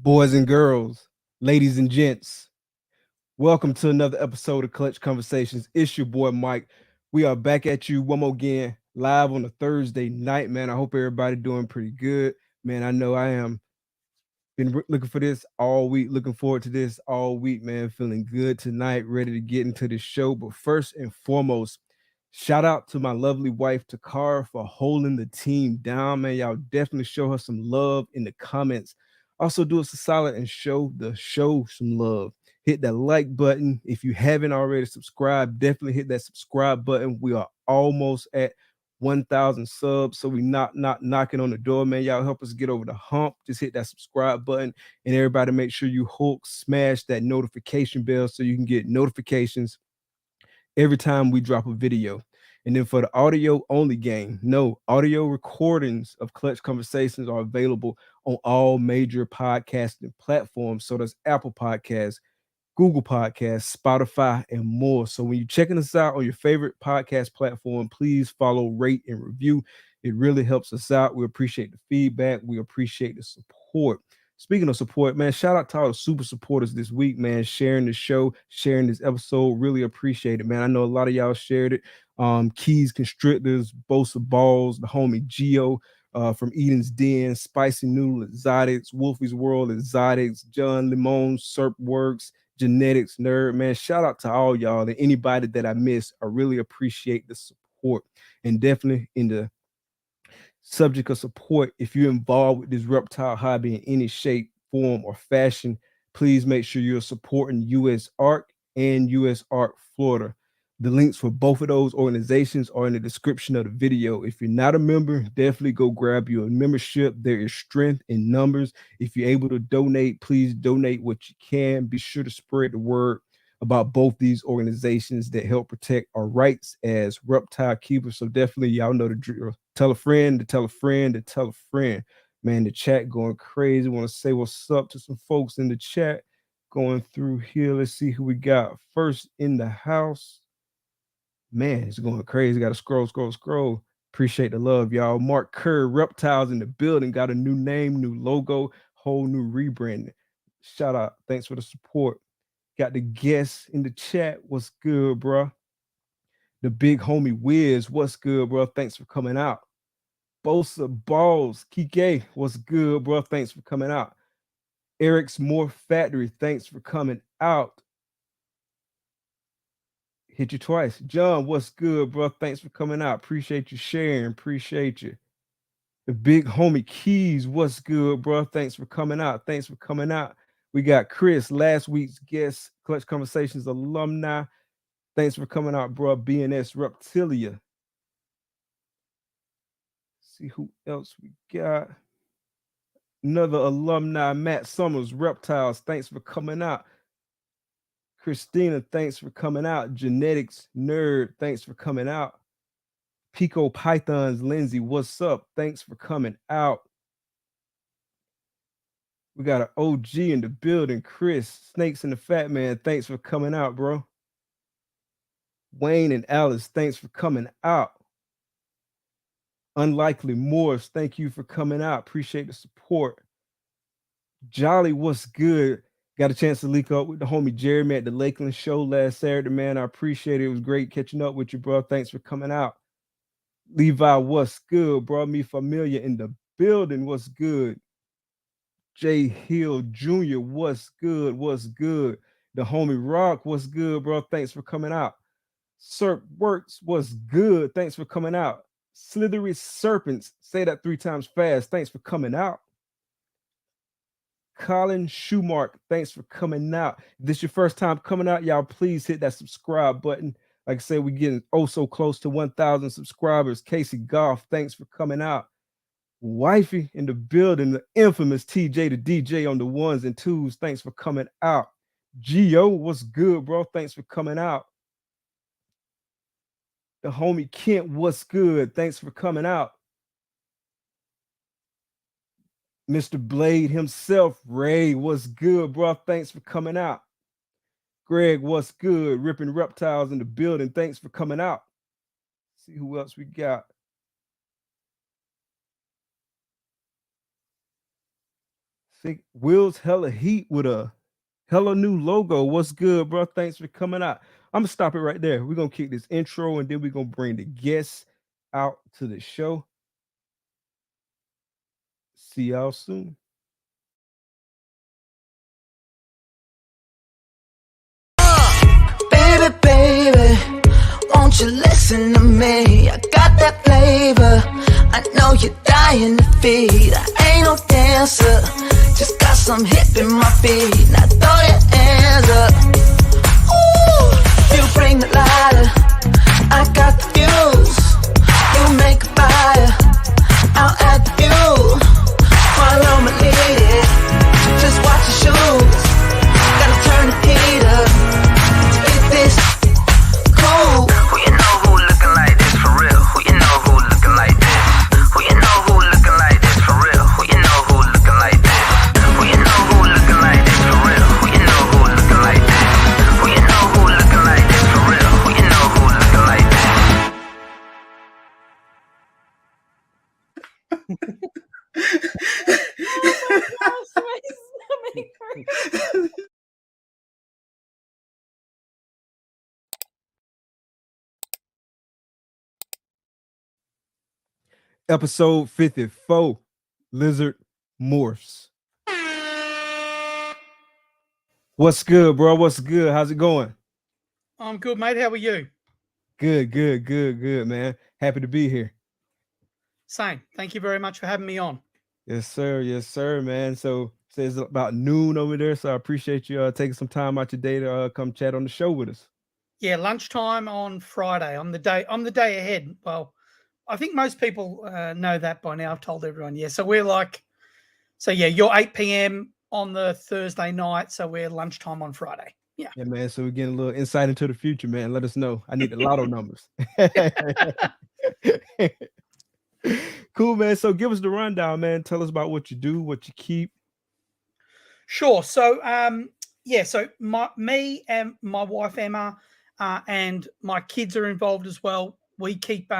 Boys and girls, ladies and gents, welcome to another episode of Clutch Conversations. It's your boy Mike. We are back at you one more again, live on a Thursday night, man. I hope everybody doing pretty good. Man, I know I am. Been looking for this all week, looking forward to this all week, man. Feeling good tonight, ready to get into the show. But first and foremost, shout out to my lovely wife, Takara, for holding the team down, man. Y'all definitely show her some love in the comments. Also, do us a solid and show the show some love. Hit that like button. If you haven't already subscribed, definitely hit that subscribe button. We are almost at 1,000 subs, so we not knocking on the door, man. Y'all help us get over the hump. Just hit that subscribe button, and everybody make sure you smash that notification bell so you can get notifications every time we drop a video. And then for the audio only gang, no, audio recordings of Clutch Conversations are available on all major podcasting platforms. So there's Apple Podcasts, Google Podcasts, Spotify, and more. So when you're checking us out on your favorite podcast platform, please follow, rate, and review. It really helps us out. We appreciate the feedback. We appreciate the support. Speaking of support, man, shout out to all the super supporters this week, man, sharing the show, sharing this episode. Really appreciate it, man. I know a lot of y'all shared it. Keys Constrictors, Bosa Balls, the homie Geo, from Eden's Den, Spicy Noodle Exotics, Wolfie's World Exotics, John Limon, Serp Works, Genetics Nerd, man. Shout out to all y'all and anybody that I missed. I really appreciate the support. And definitely in the subject of support, if you're involved with this reptile hobby in any shape, form, or fashion, please make sure you're supporting US Art and US Art Florida. The links for both of those organizations are in the description of the video. If you're not a member, definitely go grab you a membership. There is strength in numbers. If you're able to donate, please donate what you can. Be sure to spread the word about both these organizations that help protect our rights as reptile keepers. So definitely, y'all know the drill. Tell a friend to tell a friend to tell a friend. Man, the chat going crazy. Want to say what's up to some folks in the chat. Going through here. Let's see who we got first in the house. Man, it's going crazy. Got to scroll. Appreciate the love, y'all. Mark Kerr, Reptiles in the building. Got a new name, new logo, whole new rebranding. Shout out. Thanks for the support. Got the guests in the chat. What's good, bro? The big homie Wiz. What's good, bro? Thanks for coming out. Bosa Balls. Kike. What's good, bro? Thanks for coming out. Eric's Morph Factory. Thanks for coming out. Hit you twice. John, what's good, bro? Thanks for coming out. Appreciate you sharing. Appreciate you. The big homie Keys, what's good, bro? Thanks for coming out. Thanks for coming out. We got Chris, last week's guest, Clutch Conversations alumni. Thanks for coming out, bro. BNS Reptilia. See who else we got. Another alumni, Matt Summers, Reptiles. Thanks for coming out. Christina, thanks for coming out. Genetics Nerd, thanks for coming out. Pico Pythons, Lindsay, what's up? Thanks for coming out. We got an OG in the building, Chris, Snakes and the Fat Man, thanks for coming out, bro. Wayne and Alice, thanks for coming out. Unlikely Morphs, thank you for coming out. Appreciate the support. Jolly, what's good? Got a chance to link up with the homie Jeremy at the Lakeland show last Saturday, man. I appreciate it. It was great catching up with you, bro. Thanks for coming out. Levi, what's good, bro? Me familiar in the building. What's good? Jay Hill Jr., what's good? What's good? The homie Rock, what's good, bro? Thanks for coming out. Serp Works, what's good? Thanks for coming out. Slithery Serpents, say that 3 times fast. Thanks for coming out. Colin Schumark, thanks for coming out. If this is your first time coming out, y'all please hit that subscribe button. Like I said, we're getting so close to 1,000 subscribers. Casey Goff, thanks for coming out. Wifey in the building, the infamous TJ, the DJ on the ones and twos. Thanks for coming out. Gio, what's good, bro? Thanks for coming out. The homie Kent, what's good? Thanks for coming out. Mr. Blade himself, Ray, what's good, bro? Thanks for coming out. Greg, what's good? Ripping Reptiles in the building. Thanks for coming out. See who else we got. Think Will's hella heat with a hella new logo. What's good, bro? Thanks for coming out. I'm gonna stop it right there. We're gonna kick this intro and then we're gonna bring the guests out to the show. See y'all soon. Baby, won't you listen to me? I got that flavor, I know you're dying to feed. I ain't no dancer, just got some hip in my feet. Now throw your hands up. Ooh, you bring the lighter, I got the fuse. You make a fire, I'll add the fuel. Follow my lead, just watch your shoes. Gotta turn the heat up. This cool. Who you know who looking like this for real? Who you know who looking like this? Who you know who looking like this for real? Who you know who looking like this? Who you know who looking like this for real? Who you know who looking like this? Who you know who looking like this for real? Who you know who looking like this? Episode 54, Lizard Morphs. What's good, bro? What's good? How's it going? I'm good, mate. How are you? Good, man. Happy to be here. Same. Thank you very much for having me on. Yes, sir, man. So it's about noon over there, so I appreciate you taking some time out your day to come chat on the show with us. Yeah, lunchtime on Friday. I'm the day ahead. Well, I think most people know that by now. I've told everyone. Yeah, so we're like, you're 8 p.m. on the Thursday night, so we're lunchtime on Friday. Yeah, man. So we're getting a little insight into the future, man. Let us know. I need the lotto numbers. Cool, man. So give us the rundown, man. Tell us about what you do, what you keep. Sure. So, so me and my wife Emma and my kids are involved as well. We keep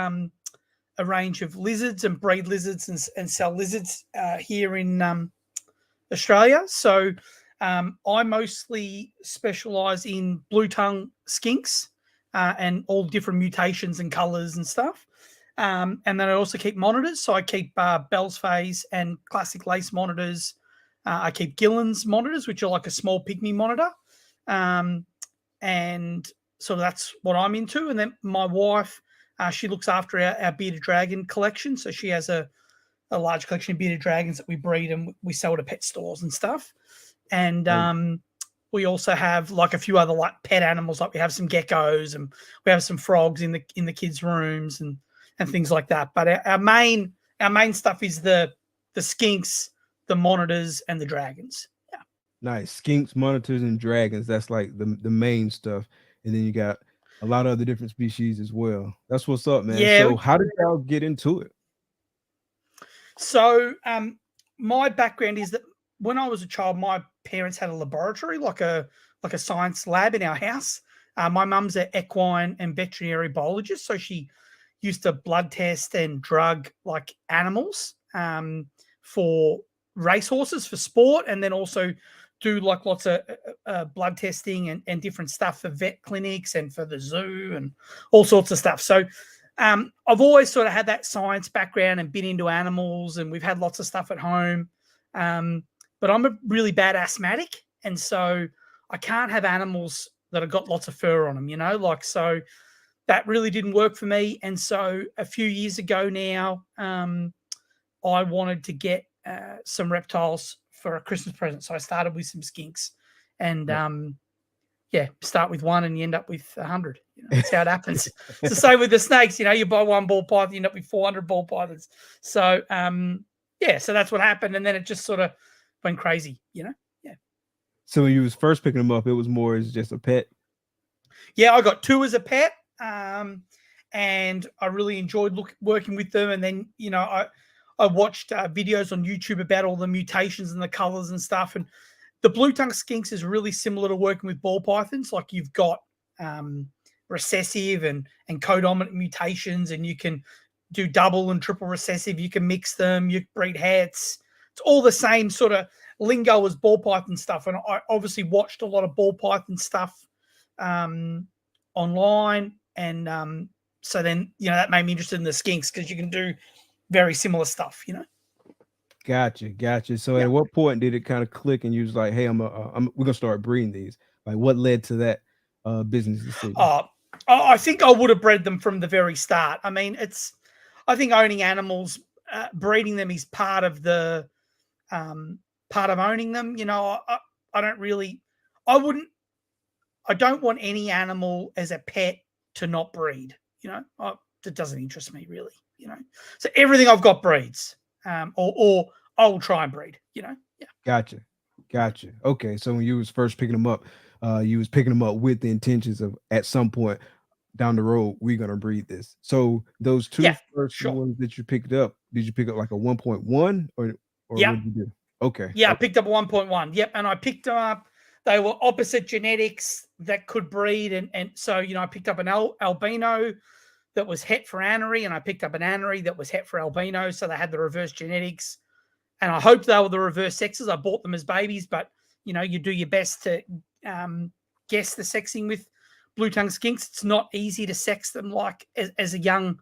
a range of lizards and breed lizards and sell lizards here in Australia. So I mostly specialize in blue tongue skinks and all different mutations and colors and stuff. And then I also keep monitors. So I keep Bell's Phase and classic lace monitors. I keep Gillen's monitors, which are like a small pygmy monitor. And so that's what I'm into. And then my wife, she looks after our bearded dragon collection. So she has a large collection of bearded dragons that we breed and we sell to pet stores and stuff. And we also have like a few other like pet animals. Like we have some geckos and we have some frogs in the kids' rooms and things like that. But our main stuff is the skinks, the monitors, and the dragons. Yeah. Nice. Skinks, monitors, and dragons. That's like the main stuff. And then you got a lot of other different species as well. That's what's up, man. Yeah. So how did y'all get into it? So my background is that when I was a child, my parents had a laboratory, like a science lab in our house. My mum's an equine and veterinary biologist, so she used to blood test and drug like animals for racehorses for sport, and then also do like lots of blood testing and different stuff for vet clinics and for the zoo and all sorts of stuff. So I've always sort of had that science background and been into animals, and we've had lots of stuff at home. But I'm a really bad asthmatic, and so I can't have animals that have got lots of fur on them, so that really didn't work for me. And so a few years ago now, I wanted to get some reptiles for a Christmas present. So I started with some skinks and start with one and you end up with 100. That's how it happens. It's the same with the snakes. You buy one ball python, you end up with 400 ball pythons. So yeah, so that's what happened, and then it just sort of went crazy, Yeah. So when you was first picking them up, it was more as just a pet. Yeah, I got 2 as a pet, and I really enjoyed working with them. And then I watched videos on YouTube about all the mutations and the colors and stuff. And the blue tongue skinks is really similar to working with ball pythons. Like you've got recessive and codominant mutations, and you can do double and triple recessive. You can mix them. You breed hets. It's all the same sort of lingo as ball python stuff. And I obviously watched a lot of ball python stuff online, and so then that made me interested in the skinks because you can do very similar stuff. Gotcha. So Yeah. at what point did it kind of click and you was like, hey, we're gonna start breeding these? Like, what led to that business decision? I think I would have bred them from the very start. I mean, I think owning animals, breeding them is part of owning them. I don't really, I don't want any animal as a pet to not breed. That doesn't interest me really. So everything I've got breeds, or I'll try and breed. Yeah. Gotcha. Okay, so when you was first picking them up, you was picking them up with the intentions of at some point down the road we're gonna breed this. So those two Yeah, first sure. ones that you picked up, did you pick up like a 1.1 or Yeah. what did you do? Okay. Yeah, I picked up a 1.1. Yep, and I picked them up. They were opposite genetics that could breed, and so I picked up an albino that was het for anery, and I picked up an anery that was het for albino, so they had the reverse genetics. And I hoped they were the reverse sexes. I bought them as babies, but you do your best to guess the sexing with blue tongue skinks. It's not easy to sex them like as a young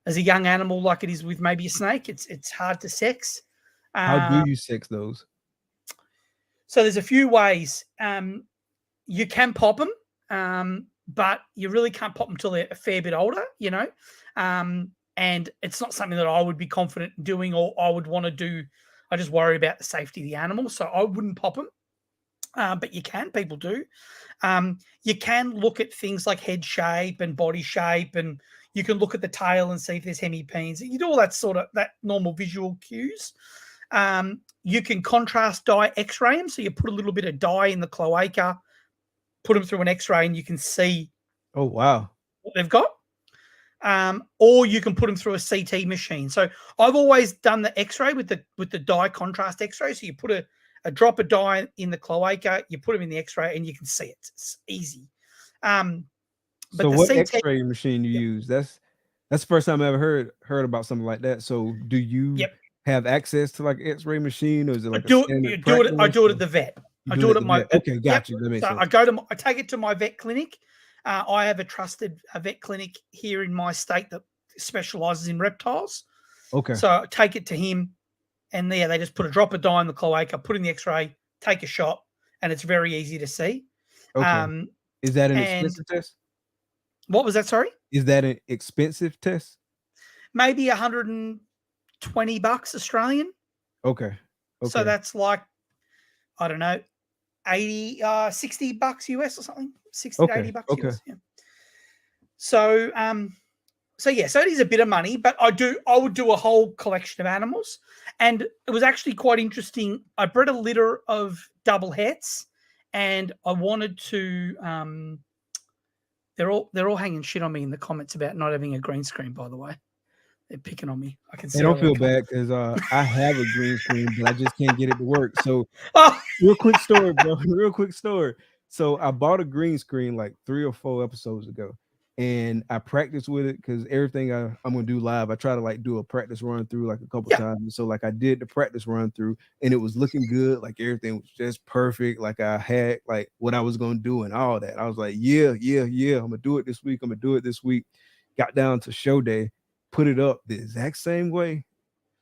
animal like it is with maybe a snake. It's hard to sex. How do you sex those? So there's a few ways. You can pop them, but you really can't pop them until they're a fair bit older, and it's not something that I would be confident in doing or I would want to do. I just worry about the safety of the animal, so I wouldn't pop them. But you can, people do. You can look at things like head shape and body shape, and you can look at the tail and see if there's hemipenes. You do all that normal visual cues. You can contrast dye X-ray them. So you put a little bit of dye in the cloaca, put them through an X-ray, and you can see. Oh, wow. What they've got. Or you can put them through a CT machine. So I've always done the X-ray with the dye contrast X-ray. So you put a drop of dye in the cloaca, you put them in the X-ray, and you can see it. It's easy. But so what X-ray machine you use? That's the first time I ever heard about something like that. So do you have access to like X-ray machine, or is it like I do it at the vet. I do it at my okay, gotcha. That makes sense. I take it to my vet clinic. I have a trusted vet clinic here in my state that specializes in reptiles. Okay. So I take it to him, and there they just put a drop of dye in the cloaca, put in the X-ray, take a shot, and it's very easy to see. Okay. Is that an expensive test? What was that? Sorry. Is that an expensive test? Maybe $120 Australian. Okay. So that's like, I don't know, $60 US or something. 60 to 80 bucks US. Yeah. So so it is a bit of money, but I would do a whole collection of animals. And it was actually quite interesting. I bred a litter of double hets, and I wanted to they're all hanging shit on me in the comments about not having a green screen, by the way. They're picking on me. I can see. Hey, don't feel bad because I have a green screen, but I just can't get it to work. So real quick story, bro. Real quick story. So I bought a green screen like 3 or 4 episodes ago, and I practiced with it because everything I'm gonna do live, I try to like do a practice run through like a couple times. And so like I did the practice run through, and it was looking good. Like everything was just perfect. Like I had like what I was gonna do and all that. I was like, yeah. I'm gonna do it this week. Got down to show day, put it up the exact same way.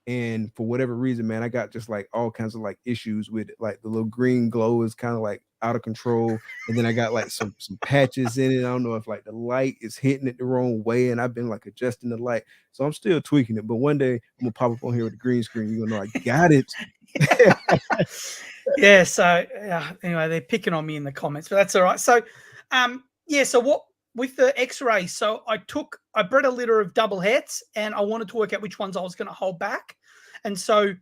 And for whatever reason, man, I got just like all kinds of like issues with it. Like the little green glow is kind of like out of control. And then I got like some patches in it. I don't know if like the light is hitting it the wrong way. And I've been like adjusting the light. So I'm still tweaking it. But one day I'm gonna pop up on here with the green screen. You're gonna know I got it. Yeah. So anyway, they're picking on me in the comments, but that's all right. So so what with the X-ray, so I bred a litter of double hets, and I wanted to work out which ones I was going to hold back. And so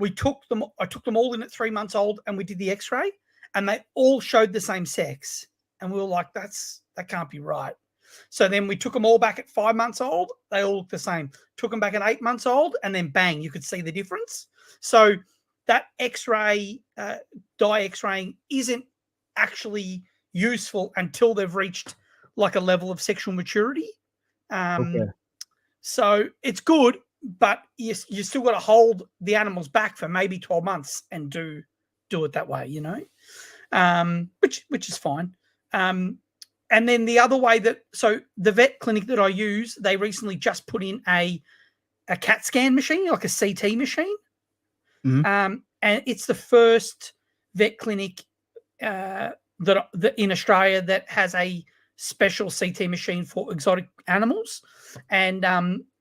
I took them all in at 3 months old, and we did the X-ray, and they all showed the same sex, and we were like, that can't be right. So then we took them all back at 5 months old. They all looked the same. Took them back at 8 months old, and then bang, you could see the difference. So that X-ray, dye X-raying isn't actually useful until they've reached like a level of sexual maturity. Okay. So it's good, but you still got to hold the animals back for maybe 12 months and do it that way, which is fine. And then the other way so the vet clinic that I use, they recently just put in a CAT scan machine, like a CT machine. Mm-hmm. And it's the first vet clinic that in Australia that has a special CT machine for exotic animals. And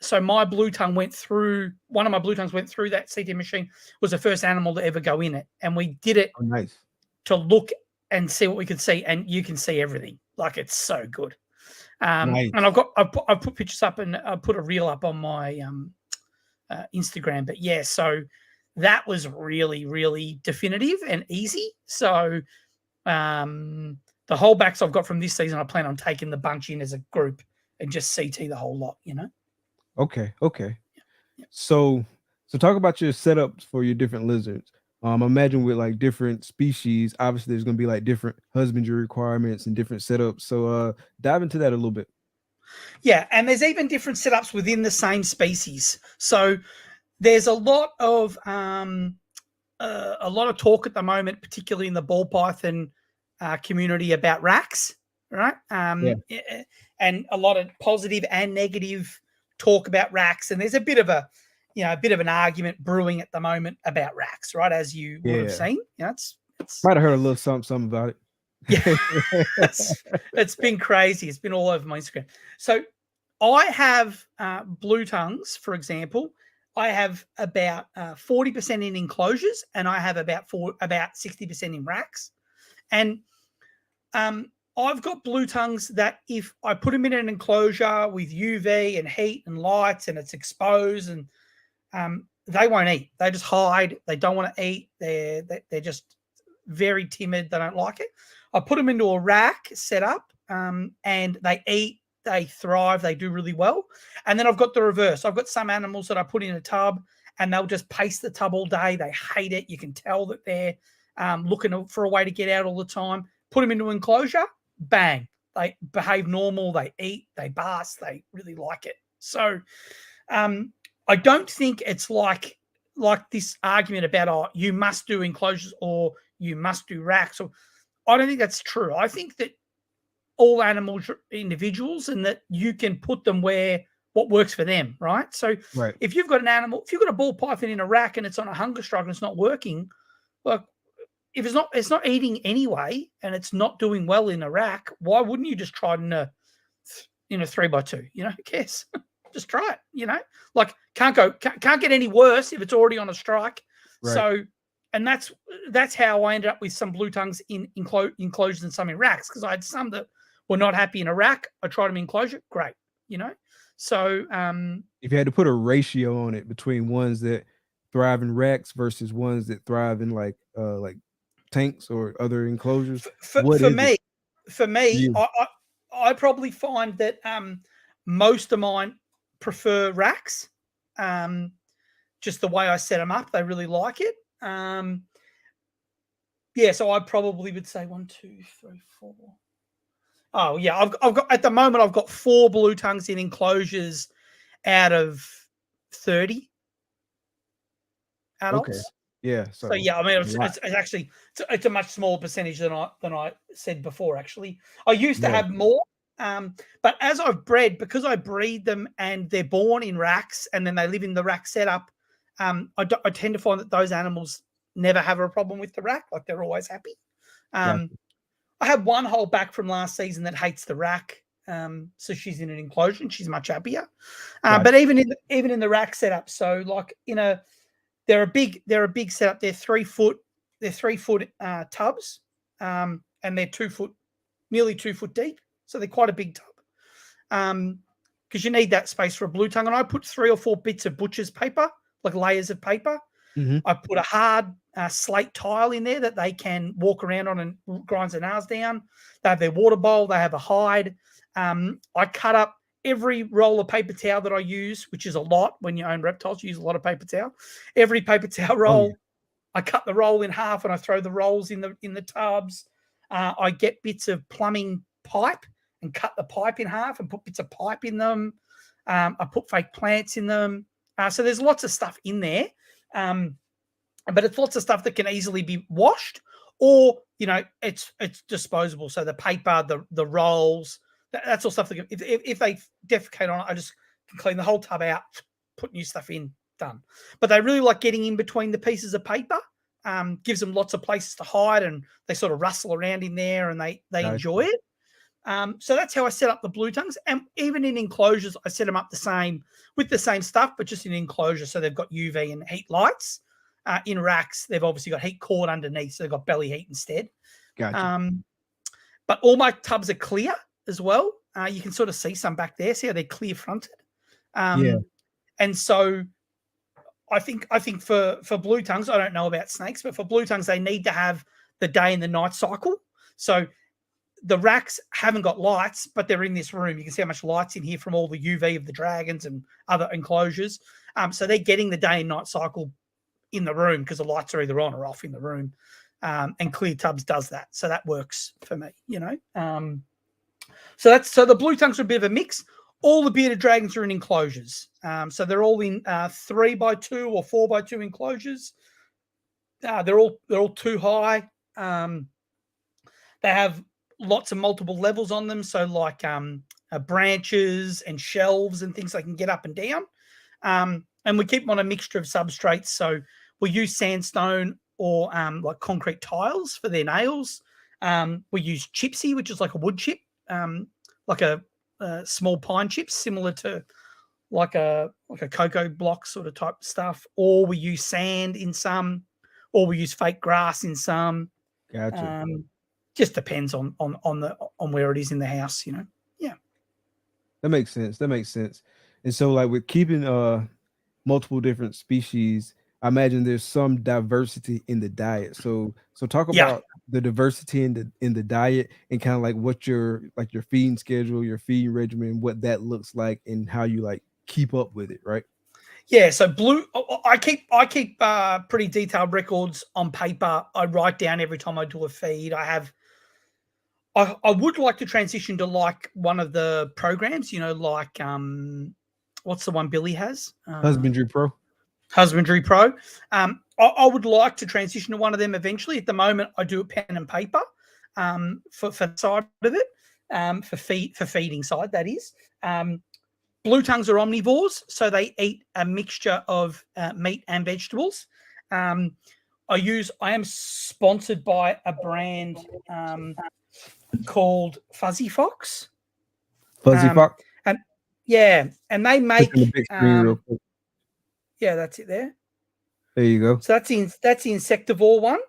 so one of my blue tongues went through that CT machine, was the first animal to ever go in it. And we did it Nice. to look and see what we could see. And you can see everything. Like, it's so good. Nice. And I've put pictures up, and I put a reel up on my Instagram. But yeah, so that was really, really definitive and easy. So the holdbacks I've got from this season, I plan on taking the bunch in as a group and just CT the whole lot, Okay. Yeah. So talk about your setups for your different lizards. Imagine with like different species, obviously there's going to be like different husbandry requirements and different setups. So dive into that a little bit. Yeah, and there's even different setups within the same species. So there's a lot of talk at the moment, particularly in the ball python community, about racks, right? And a lot of positive and negative talk about racks. And there's a bit of an argument brewing at the moment about racks, right? As you would have seen, it's might have heard a little something about it. Yeah, it's been crazy. It's been all over my Instagram. So I have blue tongues, for example. I have about 40% in enclosures, and I have about 60% in racks. And I've got blue tongues that if I put them in an enclosure with UV and heat and lights and it's exposed, and they won't eat. They just hide. They don't want to eat. They're just very timid. They don't like it. I put them into a rack setup, and they eat. They thrive. They do really well. And then I've got the reverse. I've got some animals that I put in a tub, and they'll just pace the tub all day. They hate it. You can tell that they're looking for a way to get out all the time. Put them into an enclosure, bang. They behave normal. They eat. They bask. They really like it. So I don't think it's like this argument about, you must do enclosures or you must do racks. Or I don't think that's true. I think that all animals are individuals, and that you can put them where what works for them, right? So if you've got an animal, if you've got a ball python in a rack and it's on a hunger strike and it's not working, well, if it's not eating anyway and it's not doing well in a rack, why wouldn't you just try it in a 3x2? Who cares? Just try it. Like can't get any worse if it's already on a strike. Right. So, and that's how I ended up with some blue tongues in enclosures and some in racks, because I had some that were not happy in a rack. I tried them in enclosure, great. So if you had to put a ratio on it between ones that thrive in racks versus ones that thrive in like tanks or other enclosures, for me, I probably find that most of mine prefer racks. Just the way I set them up, they really like it. So I probably would say 1, 2, 3, 4. Oh yeah, I've got at the moment I've got 4 blue tongues in enclosures out of 30 adults. Okay. Yeah. So yeah, I mean it's actually it's a much smaller percentage than I said before. Actually, I used to have more, but as I've bred, because I breed them and they're born in racks and then they live in the rack setup, I tend to find that those animals never have a problem with the rack. Like, they're always happy. I have one whole back from last season that hates the rack, so she's in an enclosure and she's much happier. But even in the rack setup, so like they're a big setup. They're 3 foot. They're 3 foot tubs, and they're 2 foot, nearly 2 foot deep. So they're quite a big tub, because you need that space for a blue tongue. And I put 3 or 4 bits of butcher's paper, like layers of paper, Mm-hmm. I put a hard slate tile in there that they can walk around on and grind their nails down. They have their water bowl. They have a hide. I cut up every roll of paper towel that I use, which is a lot when you own reptiles. You use a lot of paper towel. Every paper towel roll, Oh, yeah. I cut the roll in half and I throw the rolls in the tubs. I get bits of plumbing pipe and cut the pipe in half and put bits of pipe in them. I put fake plants in them. So there's lots of stuff in there. But it's lots of stuff that can easily be washed, or it's disposable. So the paper, the rolls, that's all stuff that if they defecate on it, I just can clean the whole tub out, put new stuff in, done. But they really like getting in between the pieces of paper. Gives them lots of places to hide, and they sort of rustle around in there, and they enjoy it. So that's how I set up the blue tongues. And even in enclosures, I set them up the same with the same stuff, but just in enclosures. So they've got UV and heat lights. In racks, they've obviously got heat cord underneath, so they've got belly heat instead. Gotcha. But all my tubs are clear as well. You can sort of see some back there. See how they're clear fronted. Yeah. And so I think for blue tongues, I don't know about snakes, but for blue tongues, they need to have the day and the night cycle. So the racks haven't got lights, but they're in this room. You can see how much light's in here from all the UV of the dragons and other enclosures. So they're getting the day and night cycle in the room because the lights are either on or off in the room. And Clear Tubs does that. So that works for me, So the blue tongues are a bit of a mix. All the bearded dragons are in enclosures. So they're all in 3x2 or 4x2 enclosures. They're all too high. They have lots of multiple levels on them. So like branches and shelves and things they can get up and down. And we keep them on a mixture of substrates. So we use sandstone or like concrete tiles for their nails. We use gypsy, which is like a wood chip, like a small pine chips, similar to like a cocoa block sort of type stuff. Or we use sand in some, or we use fake grass in some. Gotcha. Just depends on where it is in the house, Yeah. That makes sense. And so, like, with keeping multiple different species, I imagine there's some diversity in the diet. So talk Yeah. about the diversity in the diet and kind of like what your feeding schedule, your feeding regimen, what that looks like, and how you like keep up with it, right? Yeah, so I keep pretty detailed records on paper. I write down every time I do a feed. I would like to transition to like one of the programs, like what's the one Billy has? Husbandry Pro. Husbandry Pro. I would like to transition to one of them eventually. At the moment, I do it pen and paper for the side of it, for feeding side, that is. Blue tongues are omnivores, so they eat a mixture of meat and vegetables. I am sponsored by a brand called Fuzzy Fox. Fuzzy Fox. And yeah, and they make the big screen real quick. Yeah, that's it there. There you go. So that's the insectivore one.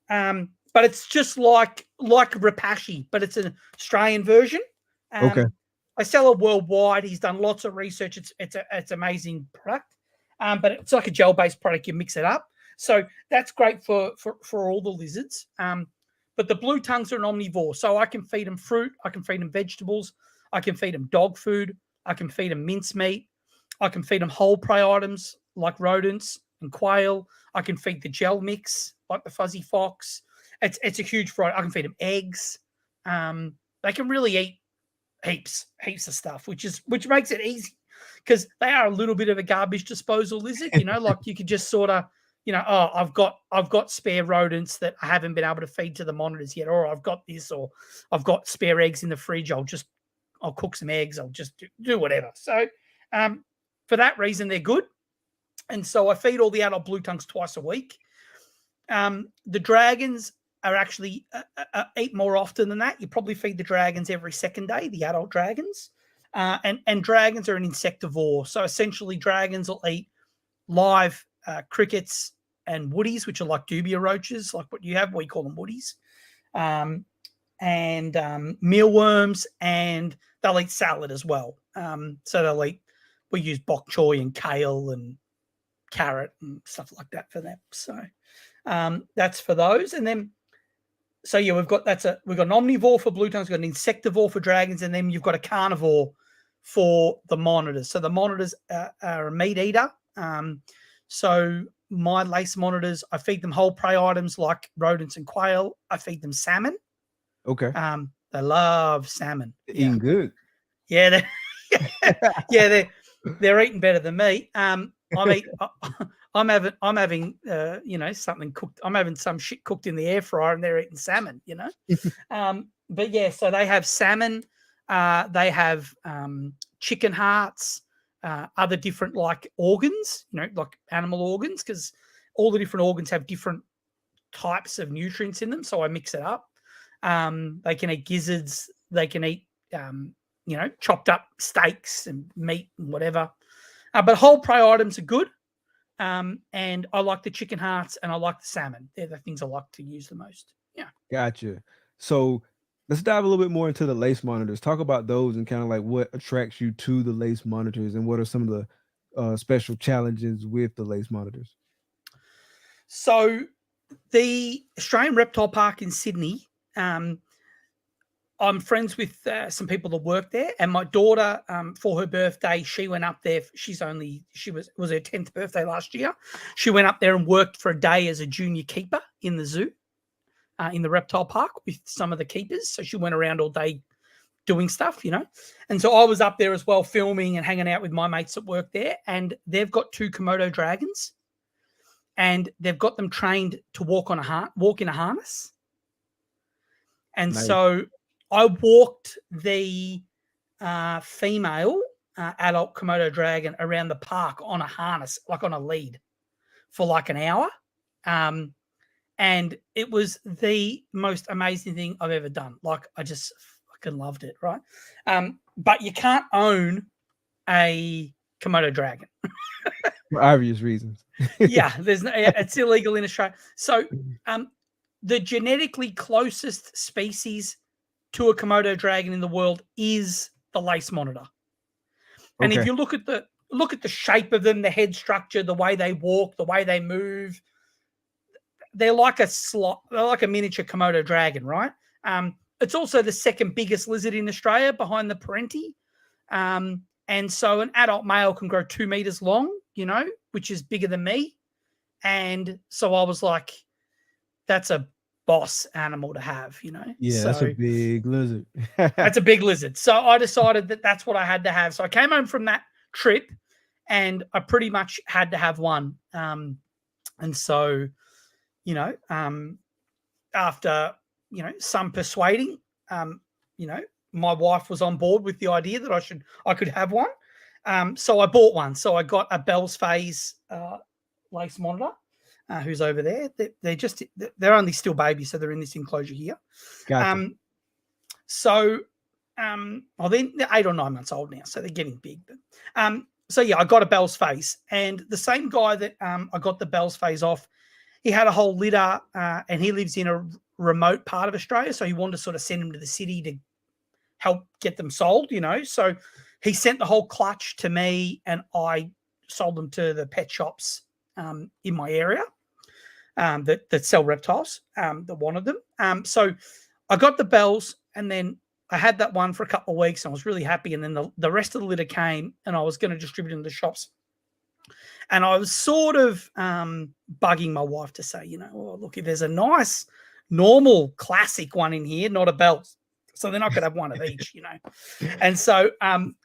But it's just like Rapashi, but it's an Australian version. Okay. I sell it worldwide. He's done lots of research. It's amazing product. But it's like a gel-based product. You mix it up. So that's great for all the lizards. But the blue tongues are an omnivore. So I can feed them fruit. I can feed them vegetables. I can feed them dog food. I can feed them mincemeat. I can feed them whole prey items like rodents and quail. I can feed the gel mix like the Fuzzy Fox. It's a huge variety. I can feed them eggs. They can really eat heaps of stuff, which makes it easy because they are a little bit of a garbage disposal lizard. Like you could just sort of, I've got spare rodents that I haven't been able to feed to the monitors yet, or I've got this, or I've got spare eggs in the fridge. I'll cook some eggs. I'll just do whatever. So for that reason, they're good. And so I feed all the adult blue tongues twice a week. The dragons are actually eat more often than that. You probably feed the dragons every second day, the adult dragons. And dragons are an insectivore. So essentially dragons will eat live crickets and woodies, which are like dubia roaches, like what you have. We call them woodies. And mealworms, and they'll eat salad as well. So we use bok choy and kale and carrot and stuff like that for them. So that's for those. And then, so yeah, we've got an omnivore for blue tongues, we've got an insectivore for dragons, and then you've got a carnivore for the monitors. So the monitors are a meat eater. So my lace monitors, I feed them whole prey items like rodents and quail. I feed them salmon. Okay. They love salmon. Eating good. Yeah, they're eating better than me. I'm having something cooked. I'm having some shit cooked in the air fryer, and they're eating salmon. But yeah, so they have salmon. They have chicken hearts, other different like organs, like animal organs, because all the different organs have different types of nutrients in them. So I mix it up. They can eat gizzards. They can eat, chopped up steaks and meat and whatever. But whole prey items are good. And I like the chicken hearts and I like the salmon. They're the things I like to use the most. Yeah. Gotcha. So let's dive a little bit more into the lace monitors. Talk about those and kind of like what attracts you to the lace monitors and what are some of the special challenges with the lace monitors. So the Australian Reptile Park in Sydney, I'm friends with some people that work there, and my daughter, for her birthday, she went up there. It was her 10th birthday last year. She went up there and worked for a day as a junior keeper in the zoo, in the reptile park with some of the keepers. So she went around all day doing stuff, And so I was up there as well, filming and hanging out with my mates that work there. And they've got 2 Komodo dragons, and they've got them trained to walk in a harness. And Nice. So I walked the female adult Komodo dragon around the park on a harness, like on a lead, for like an hour. And it was the most amazing thing I've ever done. Like, I just fucking loved it, right? But you can't own a Komodo dragon. For obvious reasons. Yeah, it's illegal in Australia. So the genetically closest species to a Komodo dragon in the world is the lace monitor. And if you look at the shape of them, the head structure, the way they walk, the way they move, they're like a miniature Komodo dragon, right? It's also the second biggest lizard in Australia behind the Parenti. And so an adult male can grow 2 meters long, which is bigger than me. And so I was like, that's a boss animal to have, Yeah, so that's a big lizard. that's a big lizard. So I decided that that's what I had to have. So I came home from that trip and I pretty much had to have one. And so, after, some persuading, my wife was on board with the idea that I could have one. So I bought one. So I got a Bell's Phase lace monitor. Who's over there? They're only still babies, so they're in this enclosure here. Gotcha. They're 8 or 9 months old now, so they're getting big. But, so yeah, I got a Bell's Phase, and the same guy that I got the Bell's Phase off, he had a whole litter, and he lives in a remote part of Australia, so he wanted to sort of send them to the city to help get them sold, So he sent the whole clutch to me, and I sold them to the pet shops in my area. That sell reptiles that wanted them. So I got the bells, and then I had that one for a couple of weeks, and I was really happy. And then the rest of the litter came, and I was going to distribute them to the shops. And I was sort of bugging my wife to say, look, if there's a nice, normal, classic one in here, not a belt, so then I could have one of each, And so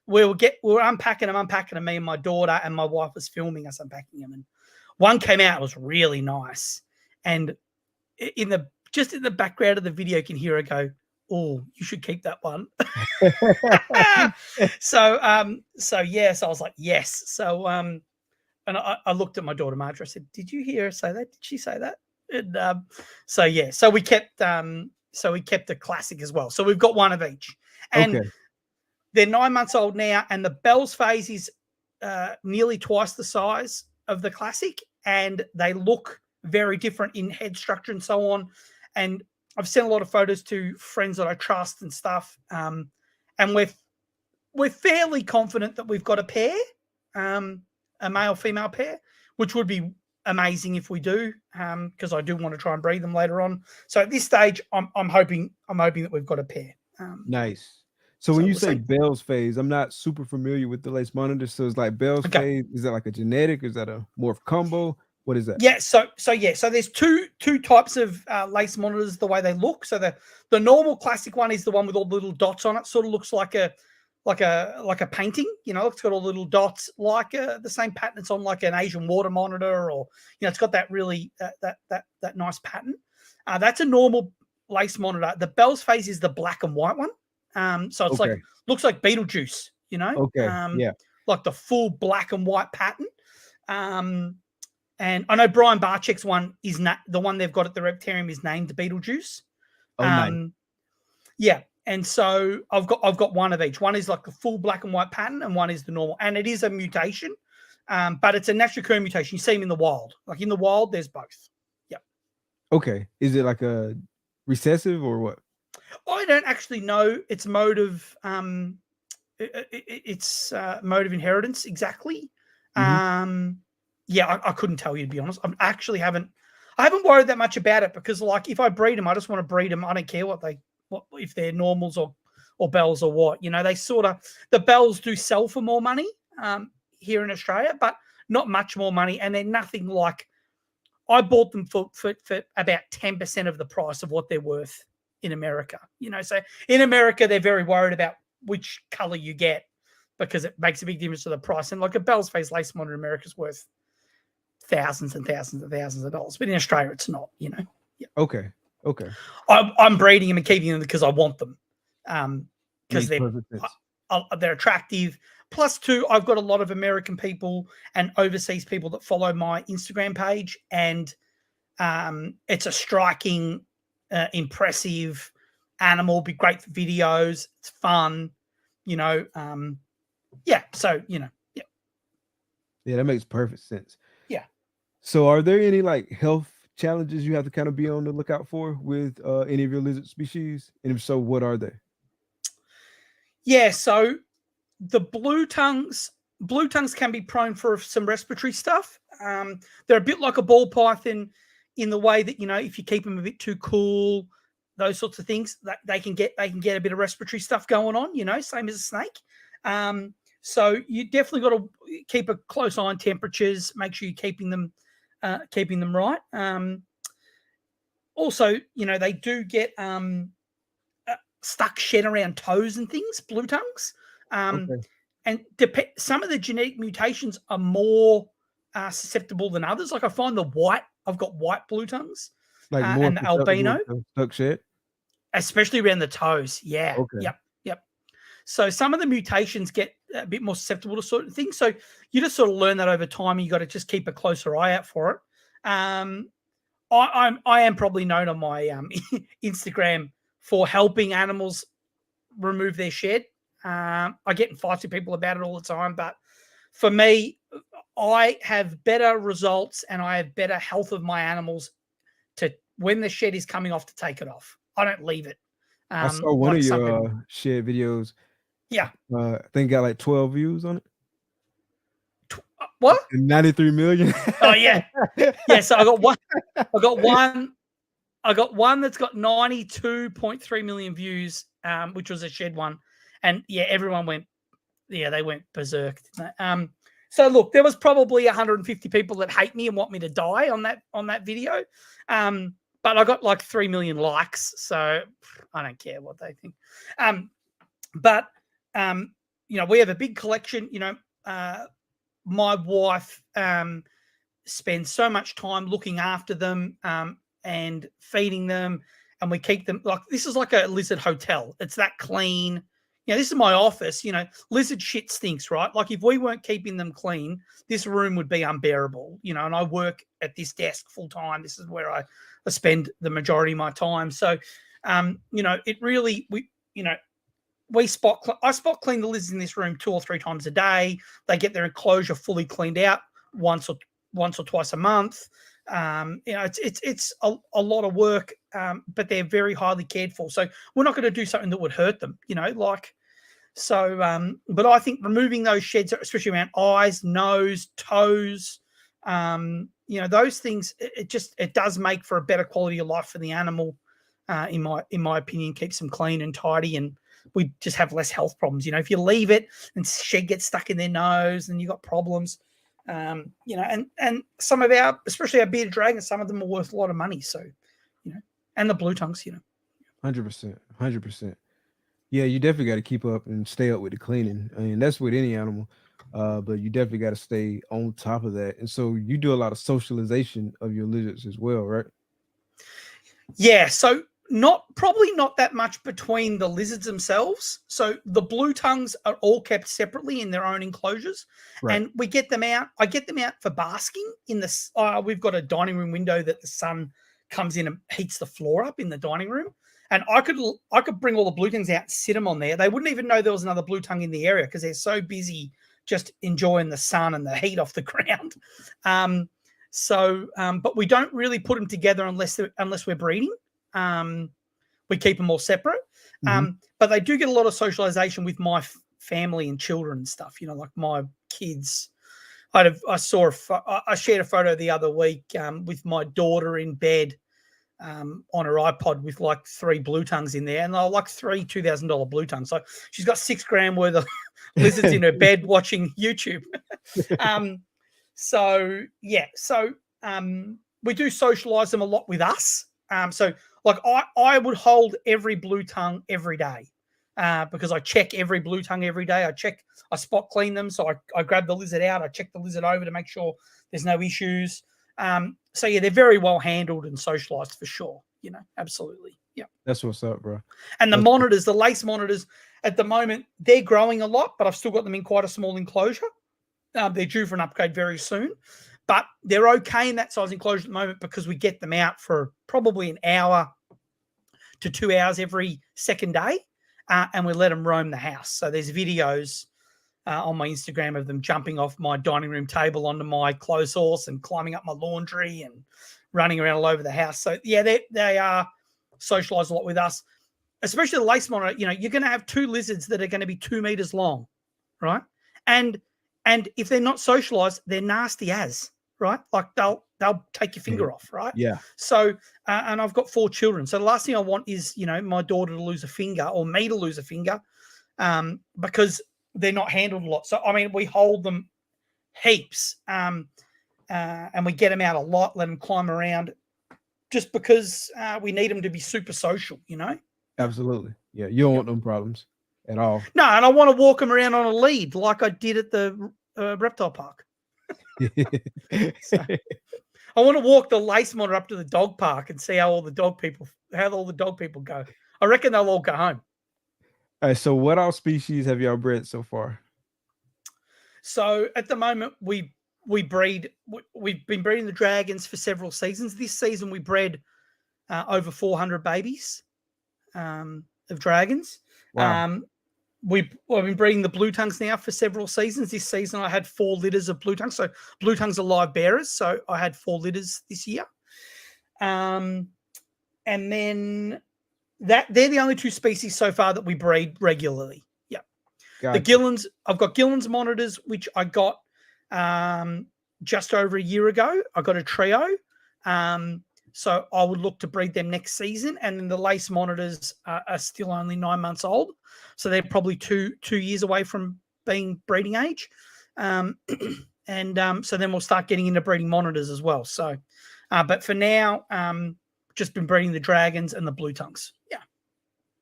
we were unpacking them, me and my daughter, and my wife was filming us unpacking them, and one came out, was really nice. And in the background of the video, you can hear her go, "Oh, you should keep that one." So I was like, yes. So, and I looked at my daughter, Marjorie. I said, "Did you hear her say that? Did she say that?" And so we kept the classic as well. So we've got one of each. And they're 9 months old now, and the Bell's Phase is nearly twice the size of the classic, and they look very different in head structure and so on. And I've sent a lot of photos to friends that I trust and stuff. And we're fairly confident that we've got a pair. a male-female pair, which would be amazing if we do, because I do want to try and breed them later on. So at this stage, I'm hoping that we've got a pair. Nice. So when So you we'll say see. Bell's phase, I'm not super familiar with the lace monitor. So it's like Bell's Okay. phase. Is that like a genetic? Is that a morph combo? What is that? Yeah, so there's two types of lace monitors the way they look. So the normal classic one is the one with all the little dots on it. Sort of looks like a painting. It's got all the little dots, like the same pattern it's on like an Asian water monitor, or it's got that really that nice pattern. That's a normal lace monitor. The Bell's phase is the black and white one. So it's like looks like Beetlejuice. Yeah. Like the full black and white pattern. And I know Brian Barczyk's one is not the one they've got at the Reptarium is named Beetlejuice. Oh, nice. Yeah, and so I've got one of each. One is like the full black and white pattern, and one is the normal. And it is a mutation, but it's a natural occurring mutation. You see them in the wild. Like in the wild, there's both. Yeah. Okay. Is it like a recessive or what? I don't actually know its mode of mode of inheritance exactly. Yeah, I couldn't tell you, to be honest. I haven't worried that much about it, because like if I breed them, I just want to breed them. I don't care if they're normals or bells or what. They the bells do sell for more money here in Australia, but not much more money, and they're nothing like. I bought them for about 10% of the price of what they're worth in America. So in America they're very worried about which color you get, because it makes a big difference to the price. And like a Bell's phase lace monitor in America is worth thousands and thousands and thousands of dollars, but in Australia it's not. Yeah. Okay. I'm breeding them and keeping them because I want them, because they're attractive. Plus, too, I've got a lot of American people and overseas people that follow my Instagram page, and it's a striking, impressive animal. Be great for videos. It's fun, yeah. So yeah. Yeah, that makes perfect sense. Yeah. So are there any like health challenges you have to kind of be on the lookout for with any of your lizard species? And if so, what are they? Yeah, so the blue tongues can be prone for some respiratory stuff. They're a bit like a ball python in the way that, if you keep them a bit too cool, those sorts of things, that they can get a bit of respiratory stuff going on, same as a snake. So you definitely got to keep a close eye on temperatures, make sure you're keeping them right. Also, they do get stuck shed around toes and things, blue tongues. And some of the genetic mutations are more susceptible than others. Like I find I've got white blue tongues, like more and the albino, stuck shed, especially around the toes. Yeah. Okay. Yep. So some of the mutations get a bit more susceptible to certain things. So you just sort of learn that over time. You got to just keep a closer eye out for it. I am probably known on my Instagram for helping animals remove their shed. I get in fights with people about it all the time, but for me, I have better results and I have better health of my animals to when the shed is coming off to take it off. I don't leave it. I saw one of your shed videos. Yeah. I think got like 12 views on it. What? 93 million. Oh yeah. Yeah. So I got one that's got 92.3 million views, which was a shed one. And yeah, everyone they went berserk. So look, there was probably 150 people that hate me and want me to die on that video. But I got like 3 million likes, so I don't care what they think. But we have a big collection. My wife spends so much time looking after them and feeding them, and we keep them like this is like a lizard hotel. It's that clean. This is my office. Lizard shit stinks, right? Like if we weren't keeping them clean, this room would be unbearable. And I work at this desk full time. This is where I spend the majority of my time. So, it really I spot clean the lizards in this room 2 or 3 times a day. They get their enclosure fully cleaned out once or twice a month. It's a lot of work, but they're very highly cared for. So we're not going to do something that would hurt them. Like So, but I think removing those sheds, especially around eyes, nose, toes, those things, it does make for a better quality of life for the animal. In my opinion, keeps them clean and tidy, and we just have less health problems. If you leave it and shed gets stuck in their nose, then you got problems. And some of especially our bearded dragons, some of them are worth a lot of money. So, and the blue tongues, 100%, 100%. Yeah, you definitely got to keep up and stay up with the cleaning. I mean, that's with any animal, but you definitely got to stay on top of that. And so you do a lot of socialization of your lizards as well, right? Yeah, so probably not that much between the lizards themselves. So the blue tongues are all kept separately in their own enclosures, Right. and we get them out. I get them out for basking in this. We've got a dining room window that the sun comes in and heats the floor up in the dining room. And I could bring all the blue tongues out and sit them on there. They wouldn't even know there was another blue tongue in the area because they're so busy just enjoying the sun and the heat off the ground. But we don't really put them together unless we're breeding. We keep them all separate. But they do get a lot of socialization with my family and children and stuff. Like my kids. I shared a photo the other week with my daughter in bed on her iPod with like 3 blue tongues in there, and they're like 3 $2,000 blue tongues. So she's got $6,000 worth of lizards in her bed watching YouTube. We do socialize them a lot with us. So like I would hold every blue tongue every day because I check every blue tongue every day. I spot clean them. So I grab the lizard out. I check the lizard over to make sure there's no issues. So yeah, they're very well handled and socialized for sure. Absolutely. Yeah. That's what's up, bro. And the monitors, the lace monitors, at the moment, they're growing a lot, but I've still got them in quite a small enclosure. They're due for an upgrade very soon, but they're okay in that size enclosure at the moment because we get them out for probably an hour to 2 hours every second day, and we let them roam the house. So there's videos on my Instagram of them jumping off my dining room table onto my clothes horse and climbing up my laundry and running around all over the house. So yeah, they are socialized a lot with us, especially the lace monitor. You're going to have 2 lizards that are going to be 2 meters long, right? And if they're not socialized, they're nasty as, right? Like they'll take your finger off, right? Yeah. So, and I've got 4 children. So the last thing I want is, my daughter to lose a finger or me to lose a finger because they're not handled a lot. So, I mean, we hold them heaps and we get them out a lot, let them climb around just because we need them to be super social, Absolutely. Yeah. You don't want them problems at all. No, and I want to walk them around on a lead like I did at the reptile park. So, I want to walk the lace monitor up to the dog park and see how all the dog people go. I reckon they'll all go home. All right. So what all species have y'all bred so far? So at the moment we breed. We've been breeding the dragons for several seasons. This season we bred over 400 babies of dragons. Wow. I've been breeding the blue tongues now for several seasons. This season I had 4 litters of blue tongues. So blue tongues are live bearers. So I had 4 litters this year. And then they're the only 2 species so far that we breed regularly. Yeah. Gotcha. The Gillens, I've got Gillens monitors, which I got just over a year ago. I got a trio. So I would look to breed them next season. And then the lace monitors are still only 9 months old. So they're probably two years away from being breeding age. So then we'll start getting into breeding monitors as well. So, but for now, just been breeding the dragons and the blue tongues. Yeah.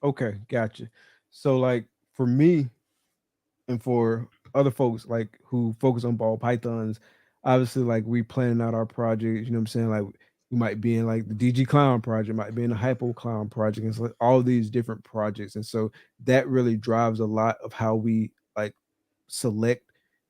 Okay. Gotcha. So like for me and for other folks like who focus on ball pythons, obviously like we planning out our projects, you know what I'm saying? Like we might be in like the DG Clown project, might be in the Hypo Clown project, and so like all these different projects. And so that really drives a lot of how we like select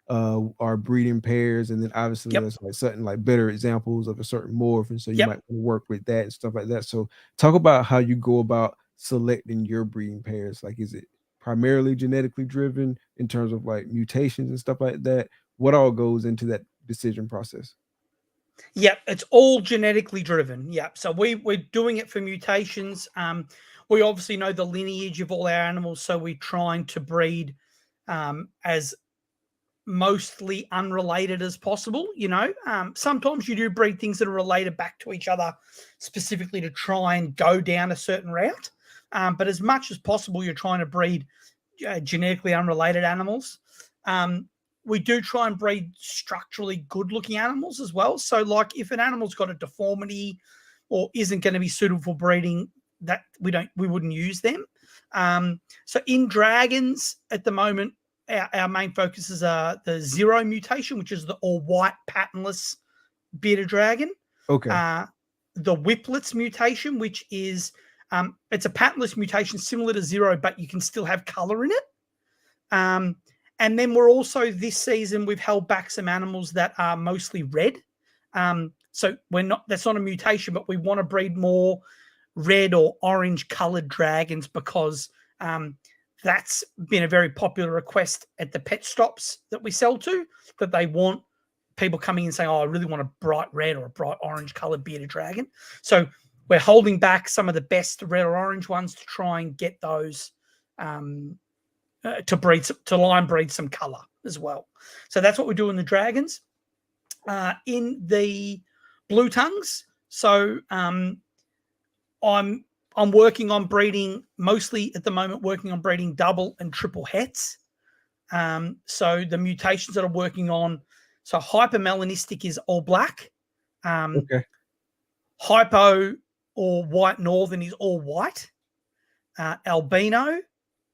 our breeding pairs. And then obviously there's like certain like better examples of a certain morph. And so you might want to work with that and stuff like that. So talk about how you go about selecting your breeding pairs. Like, is it primarily genetically driven in terms of like mutations and stuff like that? What all goes into that decision process? Yeah, it's all genetically driven. Yeah, so we're doing it for mutations. We obviously know the lineage of all our animals, so we're trying to breed as mostly unrelated as possible. Sometimes you do breed things that are related back to each other, specifically to try and go down a certain route. But as much as possible, you're trying to breed genetically unrelated animals. We do try and breed structurally good-looking animals as well. So, like, if an animal's got a deformity or isn't going to be suitable for breeding, that we wouldn't use them. So, in dragons at the moment, our main focus is the 0 mutation, which is the all-white patternless bearded dragon. Okay. The whiplets mutation, which is it's a patternless mutation similar to 0, but you can still have color in it. And then we're also, this season, we've held back some animals that are mostly red. So that's not a mutation, but we want to breed more red or orange colored dragons because that's been a very popular request at the pet stops that we sell to, that they want people coming in saying, oh, I really want a bright red or a bright orange colored bearded dragon. So we're holding back some of the best red or orange ones to try and get those to line breed some color as well. So that's what we do in the dragons. In the blue tongues, so I'm working on breeding, mostly at the moment, working on breeding double and triple hets. So the mutations that I'm working on, so hypermelanistic is all black. Okay. Hypo or white northern is all white. Albino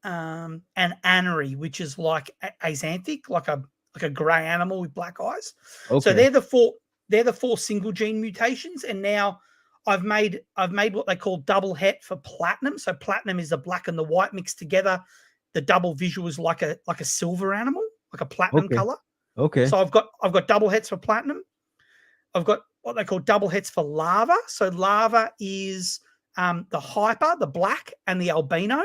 and anery, which is like axanthic, like a grey animal with black eyes. Okay. So they're the four single gene mutations, and now I've made what they call double het for platinum. So platinum is the black and the white mixed together. The double visual is like a silver animal, like a platinum color. Okay. So I've got double hets for platinum. I've got what they call double hets for lava. So lava is the hyper, the black, and the albino.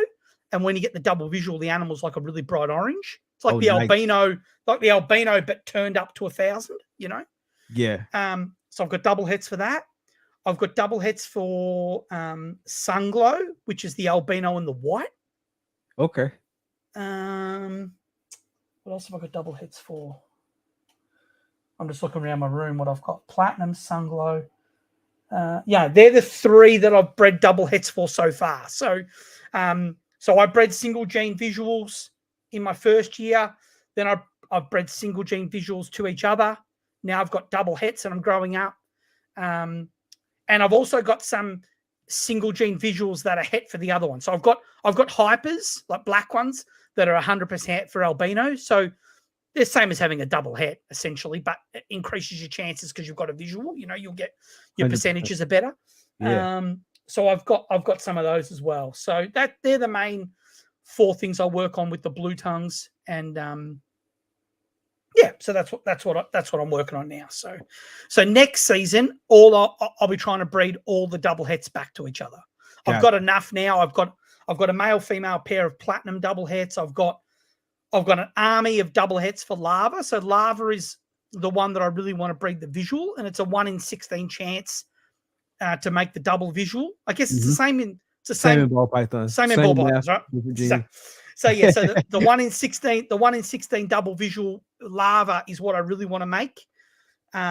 And when you get the double visual, the animal's like a really bright orange. It's like albino, but turned up to 1,000. Yeah. So I've got double hets for that. I've got double hets for Sunglow, which is the albino and the white. Okay. What else have I got double hets for? I'm just looking around my room what I've got. Platinum, Sunglow. Yeah, they're the 3 that I've bred double hets for so far. So I bred single gene visuals in my first year. Then I've bred single gene visuals to each other. Now I've got double hets and I'm growing up. And I've also got some single gene visuals that are het for the other one. So I've got hypers, like black ones, that are 100% for albino. So they're the same as having a double het, essentially, but it increases your chances because you've got a visual. You'll get your 100%. percentages are better. Yeah. So I've got some of those as well. So they're the main 4 things I work on with the blue tongues, and so that's what I'm working on now. So next season, I'll be trying to breed all the double hets back to each other. I've got enough now. I've got a male female pair of platinum double hets. I've got an army of double hets for lava. So lava is the one that I really want to breed the visual, and it's a 1 in 16 chance to make the double visual. I guess it's the same in ball pythons. Same in ball pythons, right? So the 1 in 16 double visual lava is what I really want to make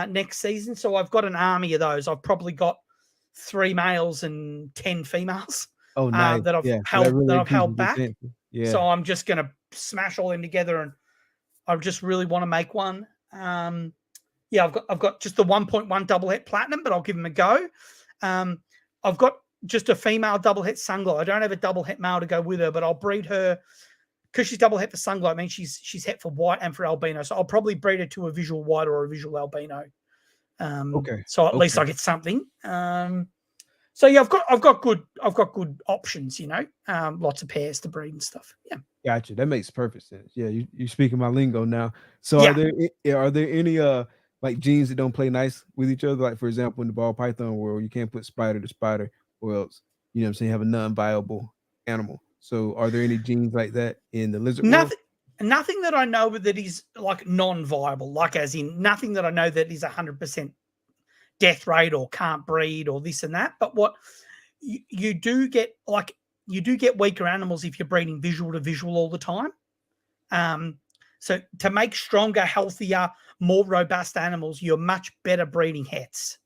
next season. So I've got an army of those. I've probably got 3 males and 10 females. Oh, nice. That I've held back. Yeah. So I'm just gonna smash all them together, and I just really want to make one. I've got just the 1.1 double het platinum, but I'll give them a go. I've got just a female double het Sunglow. I don't have a double het male to go with her, but I'll breed her because she's double het for Sunglow. I mean, she's het for white and for albino, so I'll probably breed her to a visual white or a visual albino. So at least I get something. So yeah, I've got good options. Lots of pairs to breed and stuff. Yeah. Gotcha. That makes perfect sense. Yeah, you speaking my lingo now. So are there any like genes that don't play nice with each other? Like, for example, in the ball python world, you can't put spider to spider, or else you have a non-viable animal. So are there any genes like that in the lizard world? Nothing that I know that is like non-viable, like as in nothing that I know that is 100% death rate or can't breed or this and that. But what you do get, like, you do get weaker animals if you're breeding visual to visual all the time. So to make stronger, healthier, more robust animals, you're much better breeding hets.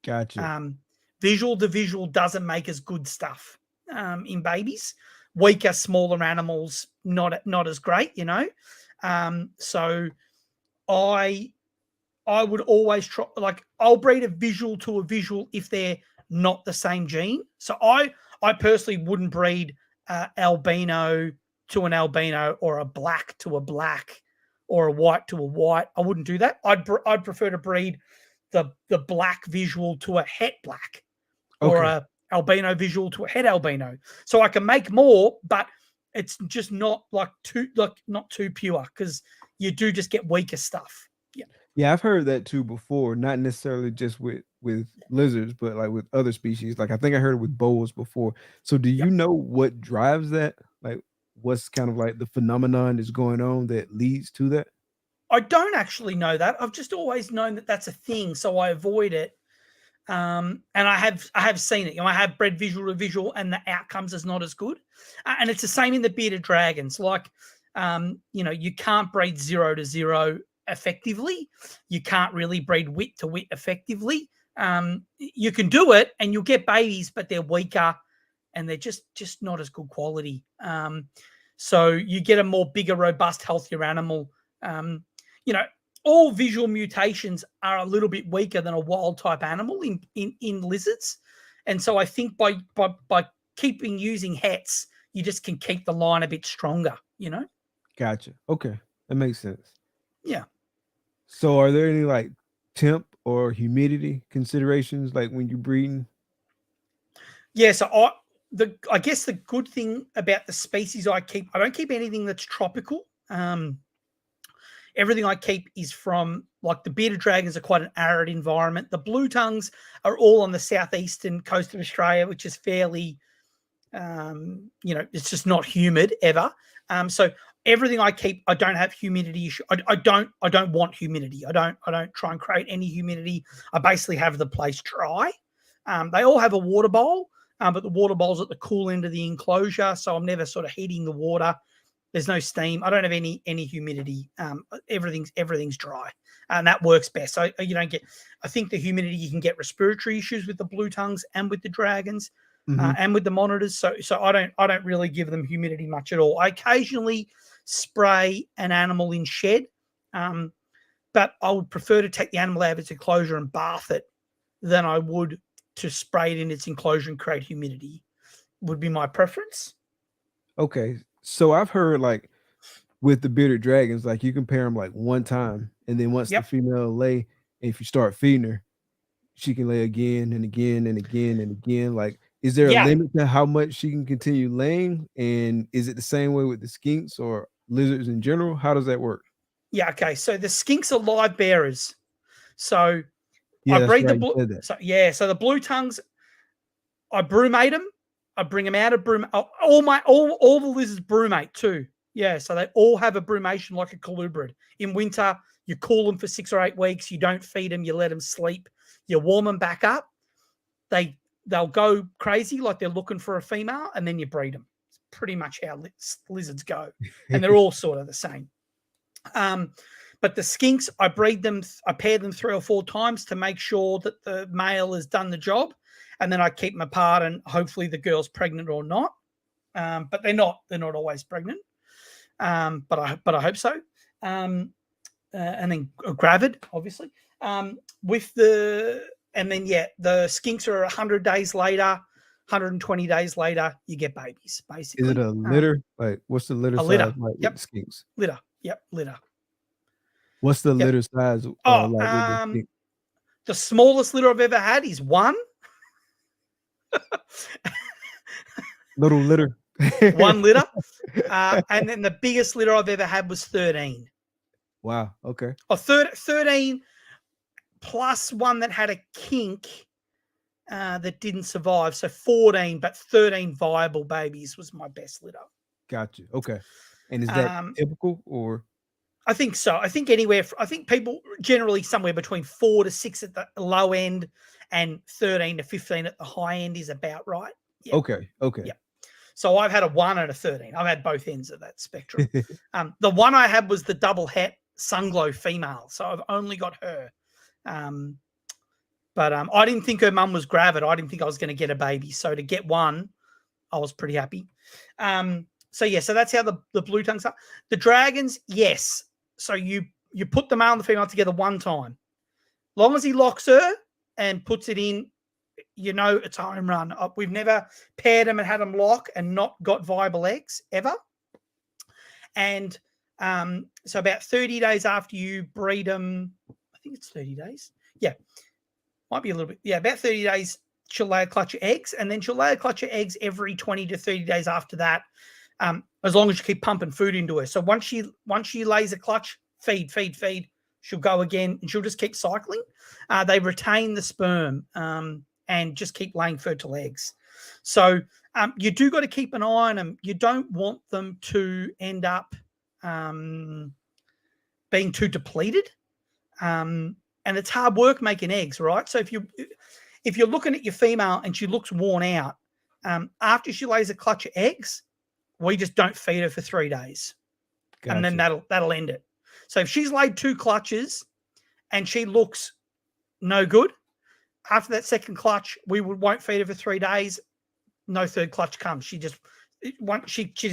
Gotcha. Visual to visual doesn't make as good stuff in babies. Weaker, smaller animals, not as great, you know. So I would always try, like, I'll breed a visual to a visual if they're not the same gene. So I personally wouldn't breed albino to an albino, or a black to a black, or a white to a white. I wouldn't do that. I'd prefer to breed the black visual to a het black, or Okay. a albino visual to a het albino. So I can make more, but it's just not not too pure, because you do just get weaker stuff. Yeah. Yeah, I've heard that too before. Not necessarily just with lizards, but like with other species. Like I think I heard it with boas before. So do Yep. you know what drives that? Like what's kind of like the phenomenon that's going on that leads to that? I don't actually know that. I've just always known that that's a thing, so I avoid it. And I have seen it. You know, I have bred visual to visual, and the outcomes is not as good. And it's the same in the bearded dragons. Like, you know, you can't breed 0 to 0 effectively. You can't really breed wit to wit effectively. You can do it, and you'll get babies, but they're weaker, and they're just not as good quality. So you get a more bigger, robust, healthier animal. You know, all visual mutations are a little bit weaker than a wild type animal in lizards. And so I think by keeping using hets, you just can keep the line a bit stronger, you know? Gotcha. Okay. That makes sense. Yeah. So are there any like temp or humidity considerations like when you're breeding? Yeah. So I guess the good thing about the species I don't keep anything that's tropical. Everything I keep is from, like, the bearded dragons are quite an arid environment. The blue tongues are all on the southeastern coast of Australia, which is fairly, you know, it's just not humid ever. So everything I keep, I don't have humidity issue. I don't want humidity. I don't try and create any humidity. I basically have the place dry. They all have a water bowl, but the water bowl's at the cool end of the enclosure, so I'm never sort of heating the water. There's no steam. I don't have any humidity. Everything's dry, and that works best. So you don't get. I think the humidity, you can get respiratory issues with the blue tongues and with the dragons, Mhm. and with the monitors. So I don't really give them humidity much at all. I occasionally spray an animal in shed, but I would prefer to take the animal out of its enclosure and bath it than I would to spray it in its enclosure and create humidity. Would be my preference. Okay. So I've heard like with the bearded dragons, like you compare them like one time, and then once the Yep. female lay, if you start feeding her, she can lay again and again and again and again. Like, is there a Yeah. limit to how much she can continue laying? And is it the same way with the skinks or lizards in general? How does that work? Yeah. Okay. So the skinks are live bearers. So I Yeah, that's breed the right. You blue. said that. So yeah. So the blue tongues, I brumate them. I bring them out of broom. All the lizards brumate too. Yeah. So they all have a brumation like a colubrid. In winter, you cool them for 6 or 8 weeks. You don't feed them. You let them sleep. You warm them back up. They'll go crazy like they're looking for a female, and then you breed them. It's pretty much how lizards go, and they're all sort of the same. But the skinks, I breed them, I pair them 3 or 4 times to make sure that the male has done the job, and then I keep them apart, and hopefully the girl's pregnant or not. But they're not always pregnant. But I hope so. And then gravid, obviously. With the and then yeah, the skinks are 100 days later, 120 days later, you get babies, Is it basically. a litter? Like, what's the litter A litter. size like with the Yep. skinks? Litter. Yep. Litter. What's the Yep. litter size Oh, like with the skink? the smallest litter I've ever had is 1. Little litter. 1 litter. And then the biggest litter I've ever had was 13. Wow. Okay. Or 13 plus one that had a kink that didn't survive. So 14, but 13 viable babies was my best litter. Gotcha. Okay. And is that typical or? I think so. I think I think people generally somewhere between 4 to 6 at the low end and 13 to 15 at the high end is about right. Yeah. Okay. Yeah. So I've had a 1 and a 13. I've had both ends of that spectrum. The one I had was the double het Sunglow female. So I've only got her. But I didn't think her mum was gravid. I didn't think I was going to get a baby. So to get one, I was pretty happy. So yeah, so that's how the blue tongues are. The dragons, yes. So you put the male and the female together one time. Long as he locks her and puts it in, it's a home run. We've never paired them and had them lock and not got viable eggs ever. And so about 30 days after you breed them, I think it's 30 days. Yeah, might be a little bit. Yeah, about 30 days, she'll lay a clutch of eggs. And then she'll lay a clutch of eggs every 20 to 30 days after that, as long as you keep pumping food into her. So once she lays a clutch, feed, she'll go again and she'll just keep cycling. They retain the sperm and just keep laying fertile eggs. So you do got to keep an eye on them. You don't want them to end up being too depleted. And it's hard work making eggs, right? So if you're looking at your female and she looks worn out, after she lays a clutch of eggs, we just don't feed her for 3 days. Gotcha. And then that'll end it. So if she's laid 2 clutches and she looks no good, after that second clutch, we won't feed her for 3 days. No third clutch comes. She just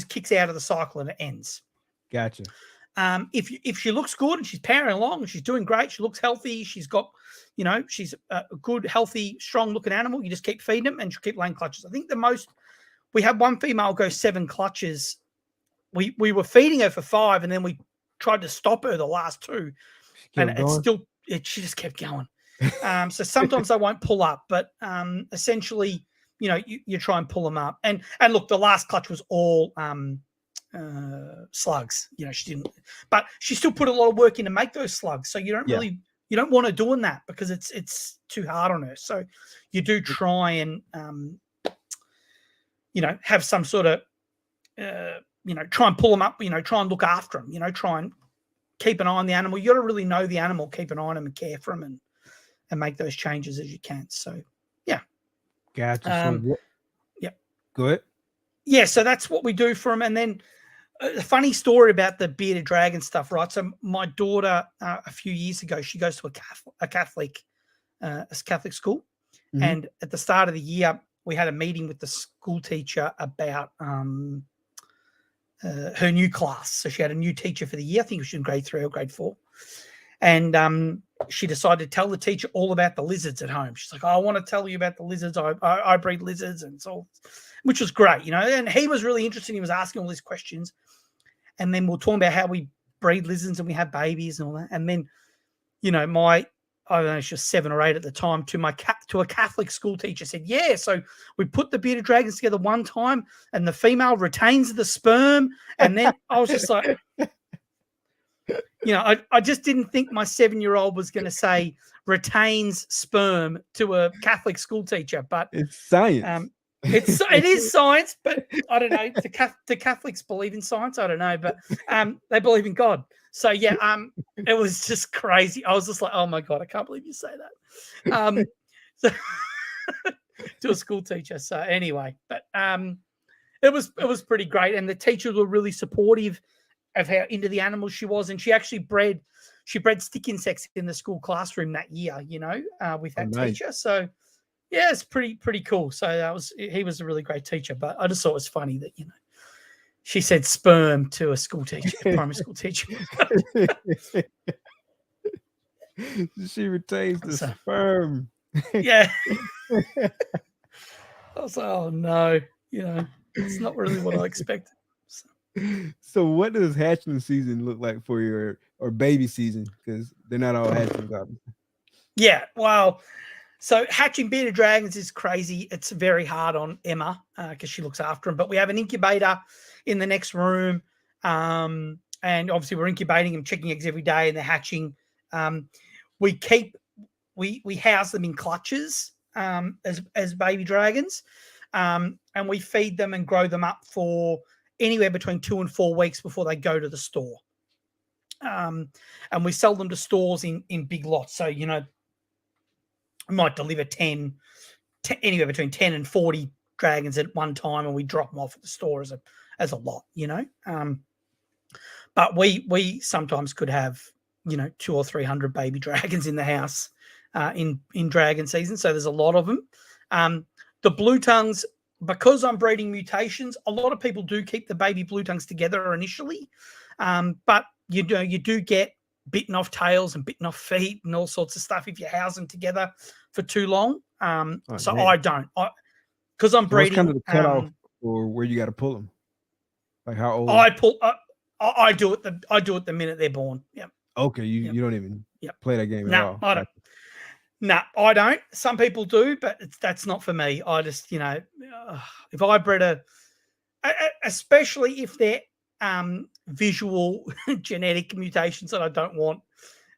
kicks out of the cycle and it ends. Gotcha. If she looks good and she's powering along and she's doing great, she looks healthy, she's got, she's a good, healthy, strong-looking animal, you just keep feeding them and she'll keep laying clutches. I think we had one female go 7 clutches. We were feeding her for 5 and then we tried to stop her the last 2. And she just kept going. So sometimes they won't pull up, but essentially, you try and pull them up. And look, the last clutch was all slugs. She didn't, but she still put a lot of work in to make those slugs. So you don't want her doing that because it's too hard on her. So you do try and have some sort of try and pull them up. Try and look after them. Try and keep an eye on the animal. You got to really know the animal, keep an eye on them, and care for them, and make those changes as you can. So yeah, gotcha. Yeah, go ahead. Yeah, so that's what we do for them. And then a funny story about the bearded dragon stuff, right? So my daughter, a few years ago, she goes to a Catholic school, and at the start of the year, we had a meeting with the school teacher about her new class. So she had a new teacher for the year. I think she was in grade 3 or grade 4. And she decided to tell the teacher all about the lizards at home. She's like, I want to tell you about the lizards. I breed lizards, and so, which was great, and he was really interested. He was asking all these questions. And then we're talking about how we breed lizards and we have babies and all that. And then, I don't know, she was 7 or 8 at the time, to a Catholic school teacher said, yeah, so we put the bearded dragons together one time and the female retains the sperm. And then I was just like, I just didn't think my 7-year-old was going to say retains sperm to a Catholic school teacher, but it's science. It is science, but I don't know. Do Catholics believe in science? I don't know, but they believe in God. So yeah, it was just crazy. I was just like, oh my God, I can't believe you say that. So to a school teacher. So anyway, but it was pretty great, and the teachers were really supportive of how into the animals she was, and she actually bred stick insects in the school classroom that year. With that teacher. So. Yeah, it's pretty cool. So he was a really great teacher, but I just thought it was funny that, she said sperm to a school teacher, a primary school teacher. She retains the sperm. Yeah. I was like, oh no, it's not really what I expected. So what does hatchling season look like for your, or baby season? Because they're not all hatching gobblers. Yeah, well, so hatching bearded dragons is crazy. It's very hard on Emma because she looks after them. But we have an incubator in the next room, and obviously we're incubating them, checking eggs every day, and they're hatching. We house them in clutches as baby dragons, and we feed them and grow them up for anywhere between 2 and 4 weeks before they go to the store. And we sell them to stores in big lots. So, you know, we might deliver 10, anywhere between 10 and 40 dragons at one time, and we drop them off at the store as a lot, you know. But we sometimes could have, you know, 200 or 300 baby dragons in the house in dragon season. So there's a lot of them. The blue tongues, because I'm breeding mutations, a lot of people do keep the baby blue tongues together initially, but you do get bitten off tails and bitten off feet and all sorts of stuff if you house them together for too long. So man. I don't, because I'm breeding. What's kind of the cutoff or where you got to pull them? Like how old? I do it the minute they're born. Yeah. Okay, you don't even play that game at all. I don't. No, I don't. Some people do, but that's not for me. I just, you know, if I bred especially if they're visual genetic mutations that I don't want,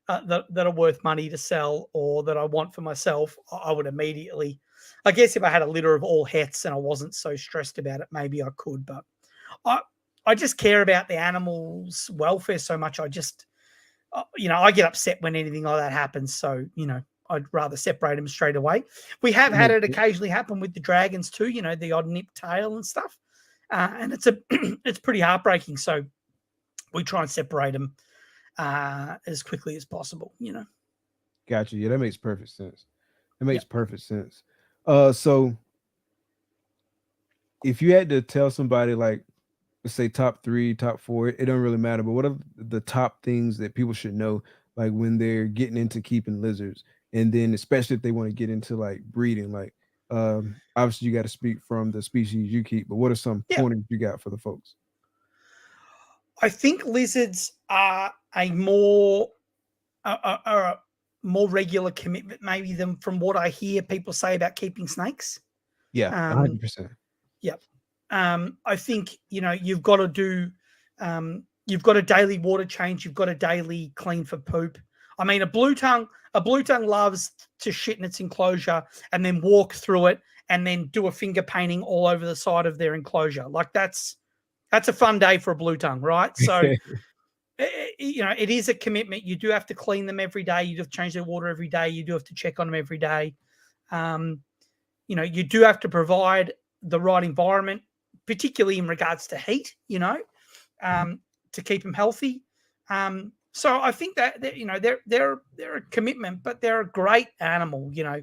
that are worth money to sell or that I want for myself, I would immediately. I guess if I had a litter of all hets and I wasn't so stressed about it, maybe I could. But I just care about the animals' welfare so much. I just, you know, I get upset when anything like that happens. So, you know, I'd rather separate them straight away. We have had it occasionally happen with the dragons too, you know, the odd nip tail and stuff. And it's pretty heartbreaking. So we try and separate them as quickly as possible, you know. Gotcha. Yeah, that makes perfect sense. That makes perfect sense. So if you had to tell somebody, like, let's say top 3, top 4, it don't really matter, but what are the top things that people should know, like when they're getting into keeping lizards? And then especially if they want to get into like breeding, like obviously you got to speak from the species you keep, but what are some pointers you got for the folks? I think lizards are a more regular commitment maybe than from what I hear people say about keeping snakes. Yeah, 100%. Yep. I think, you know, you've got to do you've got a daily water change, you've got a daily clean for poop. I mean, a blue tongue loves to shit in its enclosure and then walk through it and then do a finger painting all over the side of their enclosure. Like that's a fun day for a blue tongue, right? So, you know, it is a commitment. You do have to clean them every day. You do have to change their water every day. You do have to check on them every day. You know, you do have to provide the right environment, particularly in regards to heat, you know, to keep them healthy. So I think that you know they're a commitment, but they're a great animal. You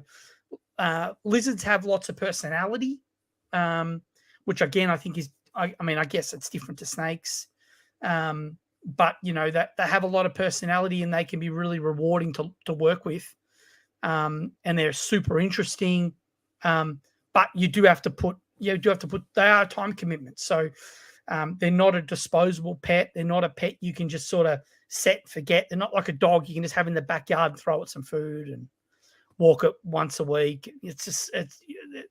know, lizards have lots of personality, which again I think is I mean I guess it's different to snakes, but you know that they have a lot of personality and they can be really rewarding to work with, and they're super interesting. But you do have to put they are time commitments. So they're not a disposable pet. They're not a pet you can just sort of set and forget. They're not like a dog you can just have in the backyard and throw it some food and walk it once a week.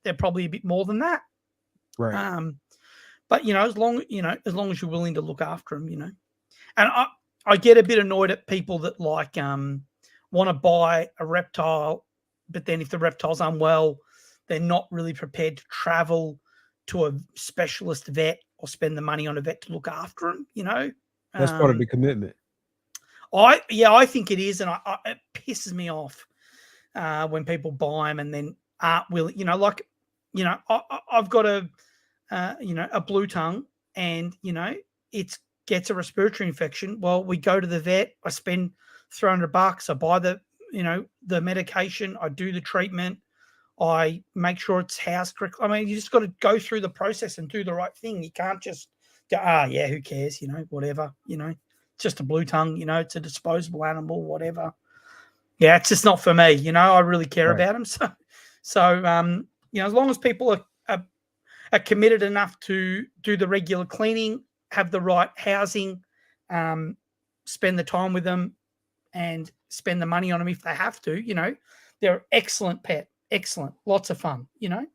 They're probably a bit more than that. Right. But you know, as long as you're willing to look after them, you know. And I get a bit annoyed at people that like want to buy a reptile, but then if the reptile's unwell, they're not really prepared to travel to a specialist vet or spend the money on a vet to look after them, you know. That's part of the commitment. I think it is, and it pisses me off when people buy them and then aren't willing. You know, like, you know, I've got a blue tongue, and you know, it gets a respiratory infection. Well, we go to the vet. I spend $300. I buy the medication. I do the treatment. I make sure it's housed correctly. I mean, you just got to go through the process and do the right thing. You can't just go, yeah, who cares? You know, whatever. You know. Just a blue tongue, you know, it's a disposable animal, whatever. Yeah, it's just not for me, you know. I really care about them. So you know, as long as people are committed enough to do the regular cleaning, have the right housing, spend the time with them and spend the money on them if they have to, you know, they're an excellent pet, excellent, lots of fun, you know,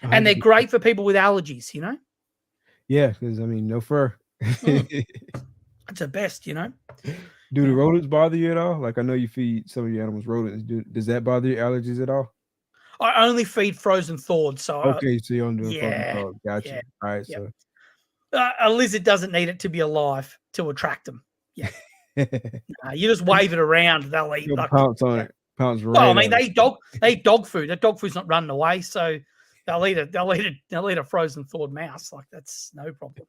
and they're great for people with allergies, you know. Yeah, because I mean, no fur. It's the best, you know. Do the rodents bother you at all? Like, I know you feed some of your animals rodents. Does that bother your allergies at all? I only feed frozen thawed. So okay, so you're on the frozen thawed. Gotcha. Yeah, all right, so a lizard doesn't need it to be alive to attract them. Yeah. You just wave it around, they'll eat. You'll Like, pounce on it. Pounce right well, I on mean, it. they eat dog food. That dog food's not running away, so they'll eat it. They'll eat a frozen thawed mouse. Like, that's no problem.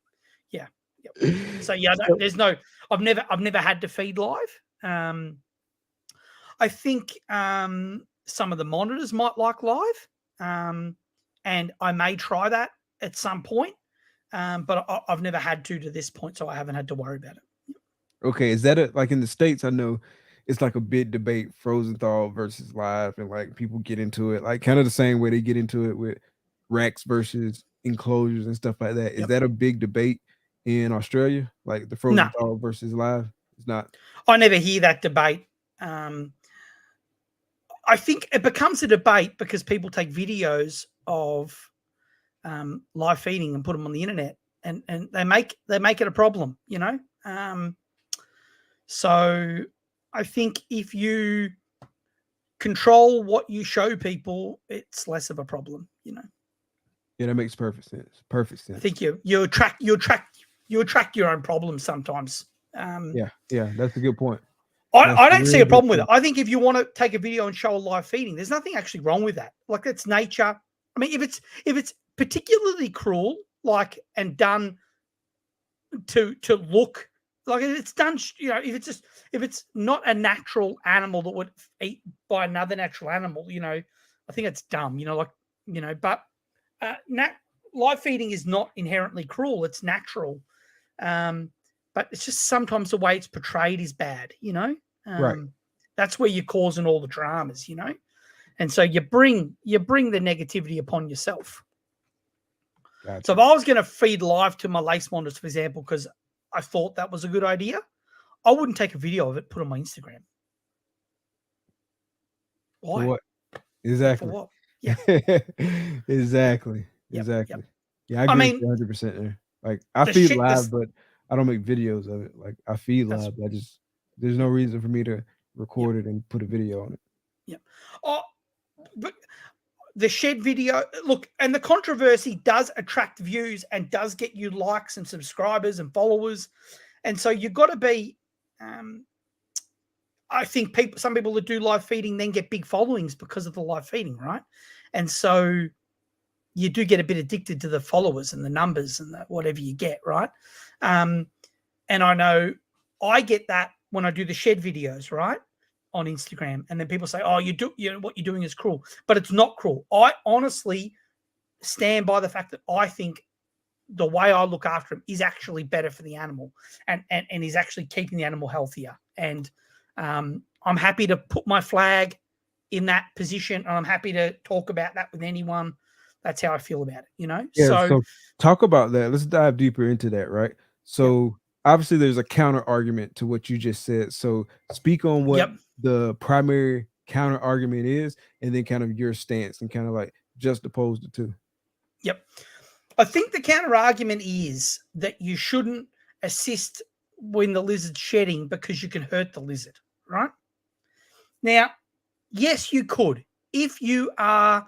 Yeah. Yep. So yeah, So- there's no. I've never had to feed live. I think some of the monitors might like live, and I may try that at some point. But I've never had to this point, so I haven't had to worry about it. Okay, is that like in the States? I know it's like a big debate, frozen thaw versus live, and like people get into it, like kind of the same way they get into it with racks versus enclosures and stuff like that. Is Yep. that a big debate in Australia? Like the frozen No. thaw versus live? It's not. I never hear that debate. I think it becomes a debate because people take videos of live feeding and put them on the internet, and they make it a problem, you know. So I think if you control what you show people, it's less of a problem, you know. Yeah, that makes perfect sense. Perfect sense. I think you attract your own problems sometimes. Yeah, that's a good point. I don't see a problem with it. I think if you want to take a video and show a live feeding, there's nothing actually wrong with that. Like, it's nature. I mean, if it's particularly cruel, like, and done to look like it's done, you know, if it's not a natural animal that would eat by another natural animal, you know, I think it's dumb, you know, like, you know, but live feeding is not inherently cruel. It's natural. But it's just sometimes the way it's portrayed is bad, you know. Right. That's where you're causing all the dramas, you know. And so you bring the negativity upon yourself. Gotcha. So if I was going to feed live to my lace monitors, for example, because I thought that was a good idea, I wouldn't take a video of it, put it on my Instagram. Why? For what? Exactly. For what? Yeah. Exactly. Yep. Exactly. Yep. Yeah, I agree with you 100% there. Like, I feed live, but I don't make videos of it. Like, I feed live, but there's no reason for me to record it and put a video on it. Yeah. Oh, but the shed video, look, and the controversy does attract views and does get you likes and subscribers and followers. And so you've got to be, I think some people that do live feeding then get big followings because of the live feeding, right? And so you do get a bit addicted to the followers and the numbers and whatever you get, right? And I know I get that when I do the shed videos, right, on Instagram, and then people say, "Oh, what you're doing is cruel," but it's not cruel. I honestly stand by the fact that I think the way I look after him is actually better for the animal, and is actually keeping the animal healthier. And I'm happy to put my flag in that position, and I'm happy to talk about that with anyone. That's how I feel about it, you know? Yeah, so talk about that. Let's dive deeper into that, right? So obviously there's a counter argument to what you just said. So speak on what the primary counter argument is, and then kind of your stance and kind of like just oppose the two. Yep. I think the counter argument is that you shouldn't assist when the lizard's shedding because you can hurt the lizard, right? Now, yes, you could. If you are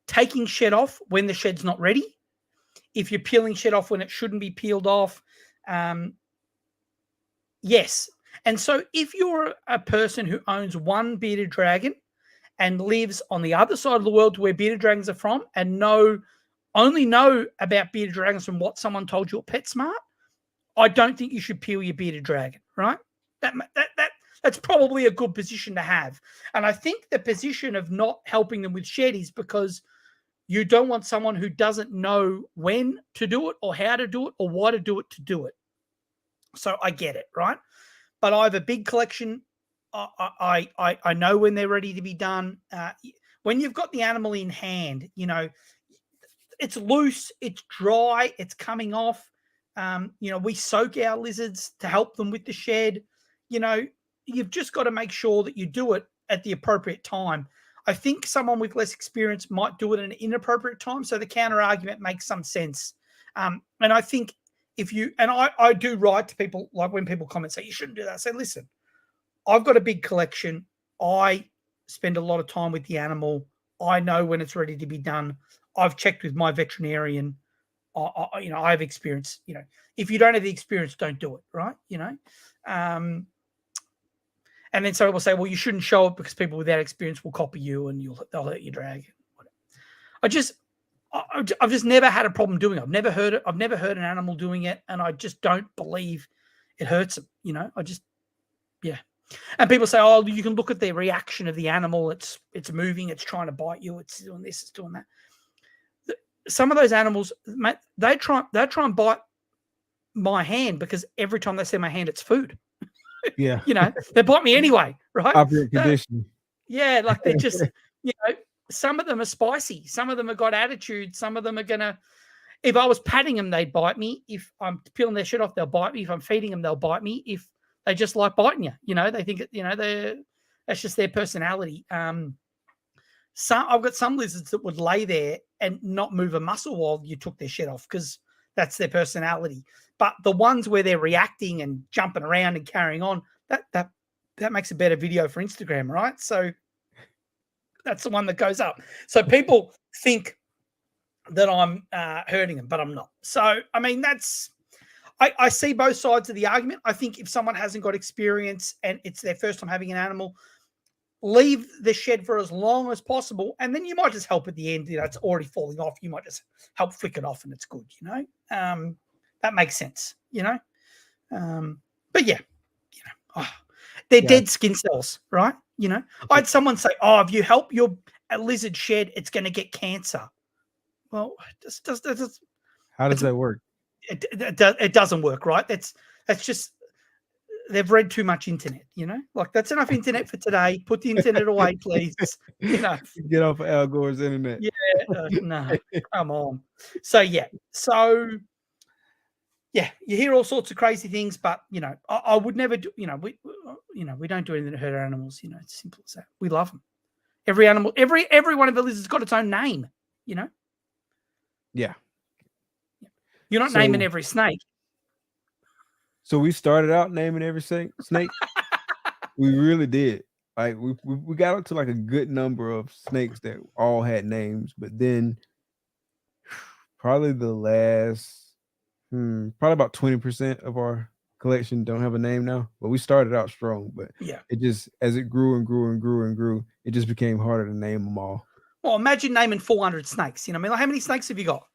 taking shed off when the shed's not ready, if you're peeling shed off when it shouldn't be peeled off, yes. And so if you're a person who owns one bearded dragon and lives on the other side of the world to where bearded dragons are from and only know about bearded dragons from what someone told you at PetSmart, I don't think you should peel your bearded dragon, right? That's probably a good position to have. And I think the position of not helping them with shed is because you don't want someone who doesn't know when to do it or how to do it or why to do it. So I get it, right? But I have a big collection. I know when they're ready to be done. When you've got the animal in hand, you know, it's loose, it's dry, it's coming off. You know, we soak our lizards to help them with the shed. You know, you've just got to make sure that you do it at the appropriate time. I think someone with less experience might do it at an inappropriate time. So the counter argument makes some sense. And I think I do write to people, like when people comment, say, you shouldn't do that. I say, listen, I've got a big collection. I spend a lot of time with the animal. I know when it's ready to be done. I've checked with my veterinarian. I have experience. If you don't have the experience, don't do it. Right? And then some people say, well, you shouldn't show it because people without experience will copy you and they'll hurt your dragon. I've just never had a problem doing it. I've never heard it. I've never heard an animal doing it, and I just don't believe it hurts them. Yeah. And people say, oh, you can look at the reaction of the animal. It's moving. It's trying to bite you. It's doing this. It's doing that. Some of those animals, mate, they try and bite my hand because every time they see my hand, it's food. Yeah. They bite me anyway, right? Operant conditioning. Yeah, like they're just, some of them are spicy. Some of them have got attitude. Some of them are going to, if I was patting them, they'd bite me. If I'm peeling their shit off, they'll bite me. If I'm feeding them, they'll bite me. If they just like biting you, they think, that's just their personality. I've got some lizards that would lay there and not move a muscle while you took their shit off because that's their personality. But the ones where they're reacting and jumping around and carrying on, that makes a better video for Instagram, right? So that's the one that goes up. So people think that I'm hurting them, but I'm not. So, I mean, I see both sides of the argument. I think if someone hasn't got experience and it's their first time having an animal, leave the shed for as long as possible, and then you might just help at the end. It's already falling off. You might just help flick it off, and it's good. That makes sense. But yeah, they're dead skin cells, right? I had someone say, "Oh, if you help your lizard shed, it's going to get cancer." Well, how does that work? It doesn't work, right? That's just. They've read too much internet, like that's enough internet for today. Put the internet away, please. Get off of Al Gore's internet. Yeah, no, come on. So you hear all sorts of crazy things, but I would never do. We don't do anything to hurt our animals. It's simple as that. We love them. Every animal, every one of the lizards has got its own name. Yeah. You're not naming every snake. So we started out naming every snake. We really did. Like we got up to like a good number of snakes that all had names, but then probably the last, probably about 20% of our collection don't have a name now. But we started out strong, but it just, as it grew and grew and grew and grew, it just became harder to name them all. Well, imagine naming 400 snakes. Like, how many snakes have you got?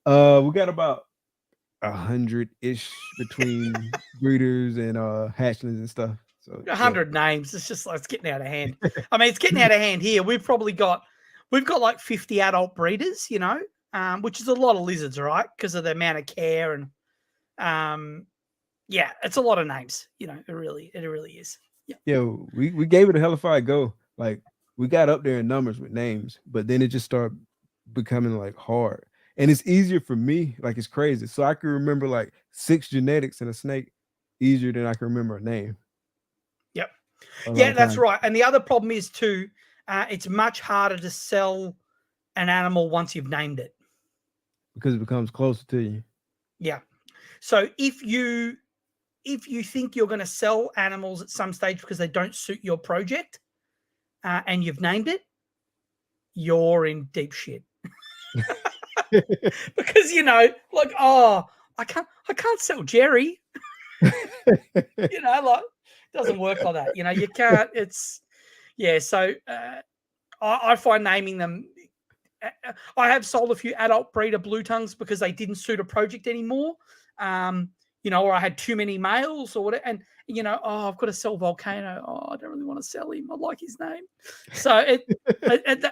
We got about 100-ish between breeders and hatchlings and stuff. So 100 names. It's just like it's getting out of hand. I mean, it's getting out of hand here. We've got like 50 adult breeders, which is a lot of lizards, right? Because of the amount of care and it's a lot of names. It really is. Yeah, we gave it a hellified go. Like we got up there in numbers with names, but then it just started becoming like hard. And it's easier for me, like it's crazy. So I can remember like 6 genetics in a snake easier than I can remember a name. Yep. Yeah, that's right. And the other problem is too, it's much harder to sell an animal once you've named it. Because it becomes closer to you. Yeah. So if you think you're going to sell animals at some stage because they don't suit your project and you've named it, you're in deep shit. Because like, oh, I can't sell Jerry. Like, it doesn't work like that. You can't. It's So I find naming them. I have sold a few adult breeder blue tongues because they didn't suit a project anymore. Or I had too many males or whatever, and I've got to sell Volcano. Oh, I don't really want to sell him. I like his name. So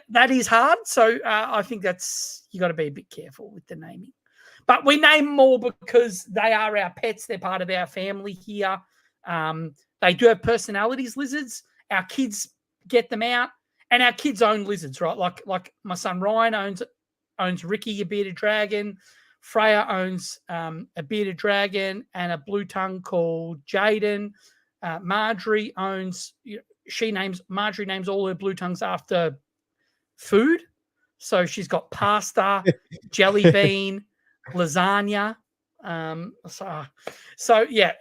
that is hard. So I think you got to be a bit careful with the naming. But we name more because they are our pets. They're part of our family here. They do have personalities, lizards. Our kids get them out, and our kids own lizards, right? Like my son Ryan owns Ricky, a bearded dragon. Freya owns a bearded dragon and a blue tongue called Jaden. Marjorie owns, Marjorie names all her blue tongues after food. So she's got pasta, jelly bean, lasagna.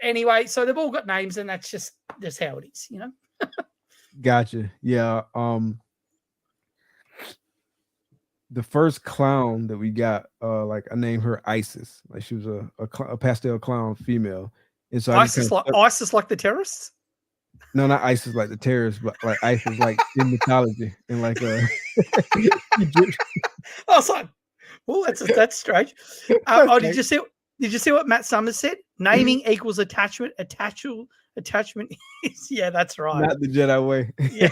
Anyway, so they've all got names, and that's just how it is, Gotcha. Yeah. the first clown that we got, like I named her Isis, like she was a pastel clown female, and so I just kind of ISIS like the terrorists. no, not Isis like the terrorists, but like Isis like in mythology and like Egypt. I was like, well, that's strange. Oh, did you see? Did you see what Matt Summers said? Naming equals attachment. Attachment is that's right. Not the Jedi way. Yeah,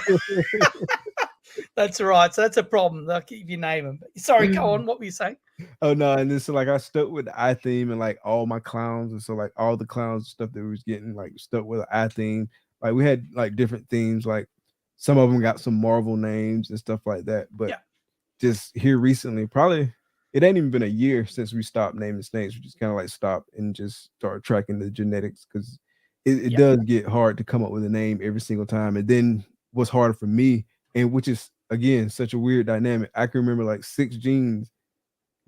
that's right. So that's a problem. Like if you name them. Sorry, go on. What were you saying? Oh no, and then so like I stuck with the eye theme and like all my clowns, and so like all the clowns stuff that we was getting like stuck with the eye theme. Like we had like different themes, like some of them got some Marvel names and stuff like that. But just here recently, probably it ain't even been a year since we stopped naming snakes. We just kind of like stopped and just started tracking the genetics because it does get hard to come up with a name every single time. And then what's harder for me, and which is again such a weird dynamic, I can remember like 6 genes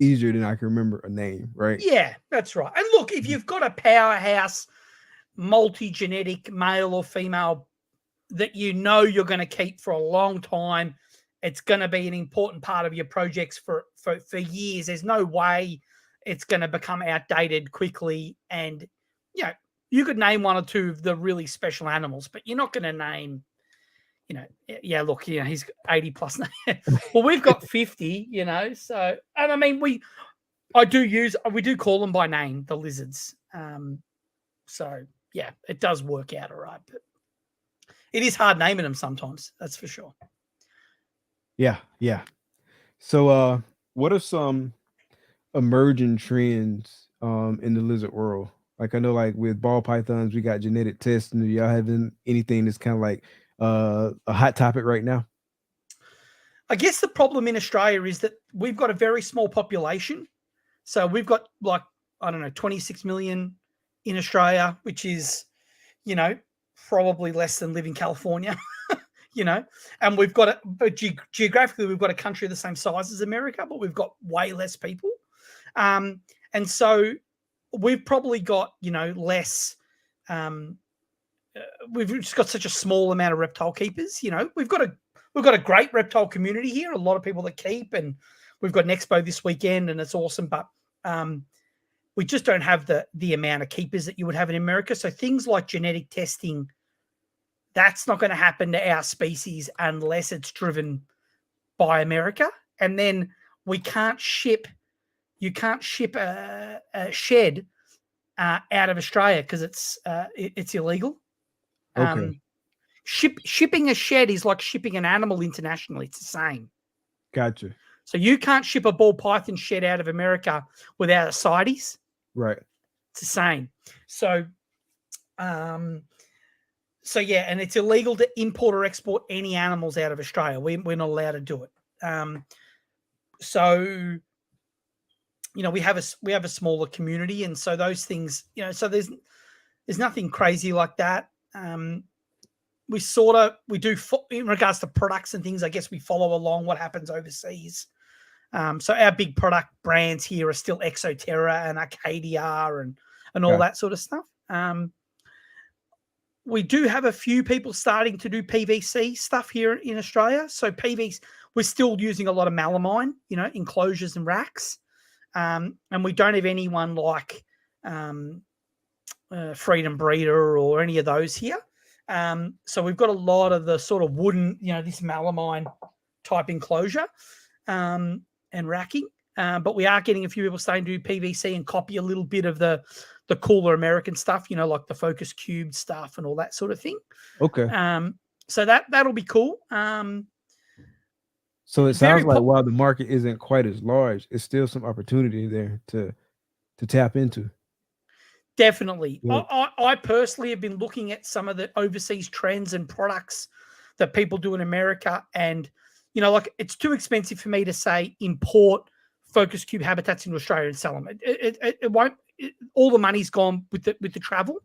easier than I can remember a name, right? Yeah, that's right. And look, if you've got a powerhouse multi-genetic male or female that you know you're going to keep for a long time, it's going to be an important part of your projects for years. There's no way it's going to become outdated quickly. And you could name 1 or 2 of the really special animals, but you're not going to name, look, he's 80 plus now. Well, we've got 50, so, and I mean, we do call them by name, the lizards. So yeah, it does work out all right, but it is hard naming them sometimes. That's for sure. Yeah. So, what are some emerging trends in the lizard world? Like I know, like with ball pythons, we got genetic testing. Do y'all having anything that's kind of like a hot topic right now? I guess the problem in Australia is that we've got a very small population. So we've got like, I don't know, 26 million in Australia, which is, probably less than live in California, and we've got but geographically, we've got a country the same size as America, but we've got way less people. And so we've probably got, less, we've just got such a small amount of reptile keepers. We've got a great reptile community here, a lot of people that keep, and we've got an expo this weekend and it's awesome, but we just don't have the amount of keepers that you would have in America. So things like genetic testing, that's not going to happen to our species unless it's driven by America. And then you can't ship a shed out of Australia because it's illegal. Okay. Shipping a shed is like shipping an animal internationally. It's the same. Gotcha. So you can't ship a ball python shed out of America without a CITES. Right. It's the same. So, yeah, and it's illegal to import or export any animals out of Australia. We're not allowed to do it. So, we have a smaller community, and so those things, so there's nothing crazy like that. We do in regards to products and things. I guess we follow along what happens overseas. So our big product brands here are still Exoterra and Arcadia and all that sort of stuff. We do have a few people starting to do PVC stuff here in Australia. So PVC, we're still using a lot of melamine, enclosures and racks. And we don't have anyone like Freedom Breeder or any of those here. So we've got a lot of the sort of wooden, this melamine type enclosure and racking. But we are getting a few people starting to do PVC and copy a little bit of the cooler American stuff, like the Focus Cube stuff and all that sort of thing. Okay. So that'll be cool. So it sounds like while the market isn't quite as large, it's still some opportunity there to tap into. Definitely. Yeah. I personally have been looking at some of the overseas trends and products that people do in America. And, like it's too expensive for me to say import Focus Cube habitats into Australia and sell them. It won't. All the money's gone with the travel.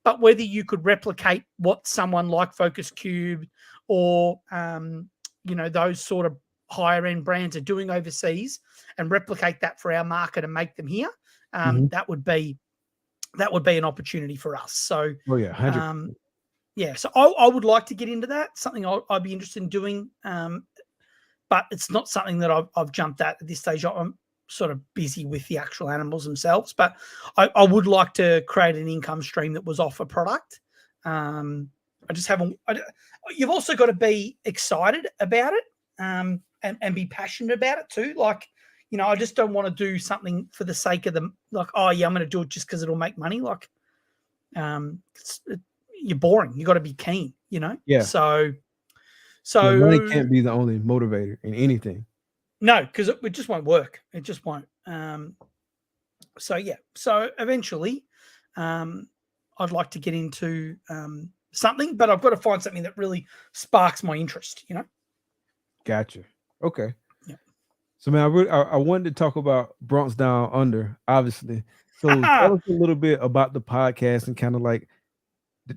But whether you could replicate what someone like Focus Cube or, those sort of higher end brands are doing overseas and replicate that for our market and make them here, that would be an opportunity for us. So, yeah, 100%. So I would like to get into that. Something I'd be interested in doing but it's not something that I've jumped at this stage. I'm sort of busy with the actual animals themselves, but I would like to create an income stream that was off a product. I just haven't. You've also got to be excited about it and be passionate about it too. Like, I just don't want to do something for the sake of them. Like, oh yeah, I'm going to do it just because it'll make money. Like, you're boring. You got to be keen. Yeah. So money can't be the only motivator in anything. No, because it just won't work. It just won't. So eventually, I'd like to get into something, but I've got to find something that really sparks my interest. Gotcha. Okay. Yeah. So man, I wanted to talk about Bronx Down Under, obviously. So tell us a little bit about the podcast and kind of like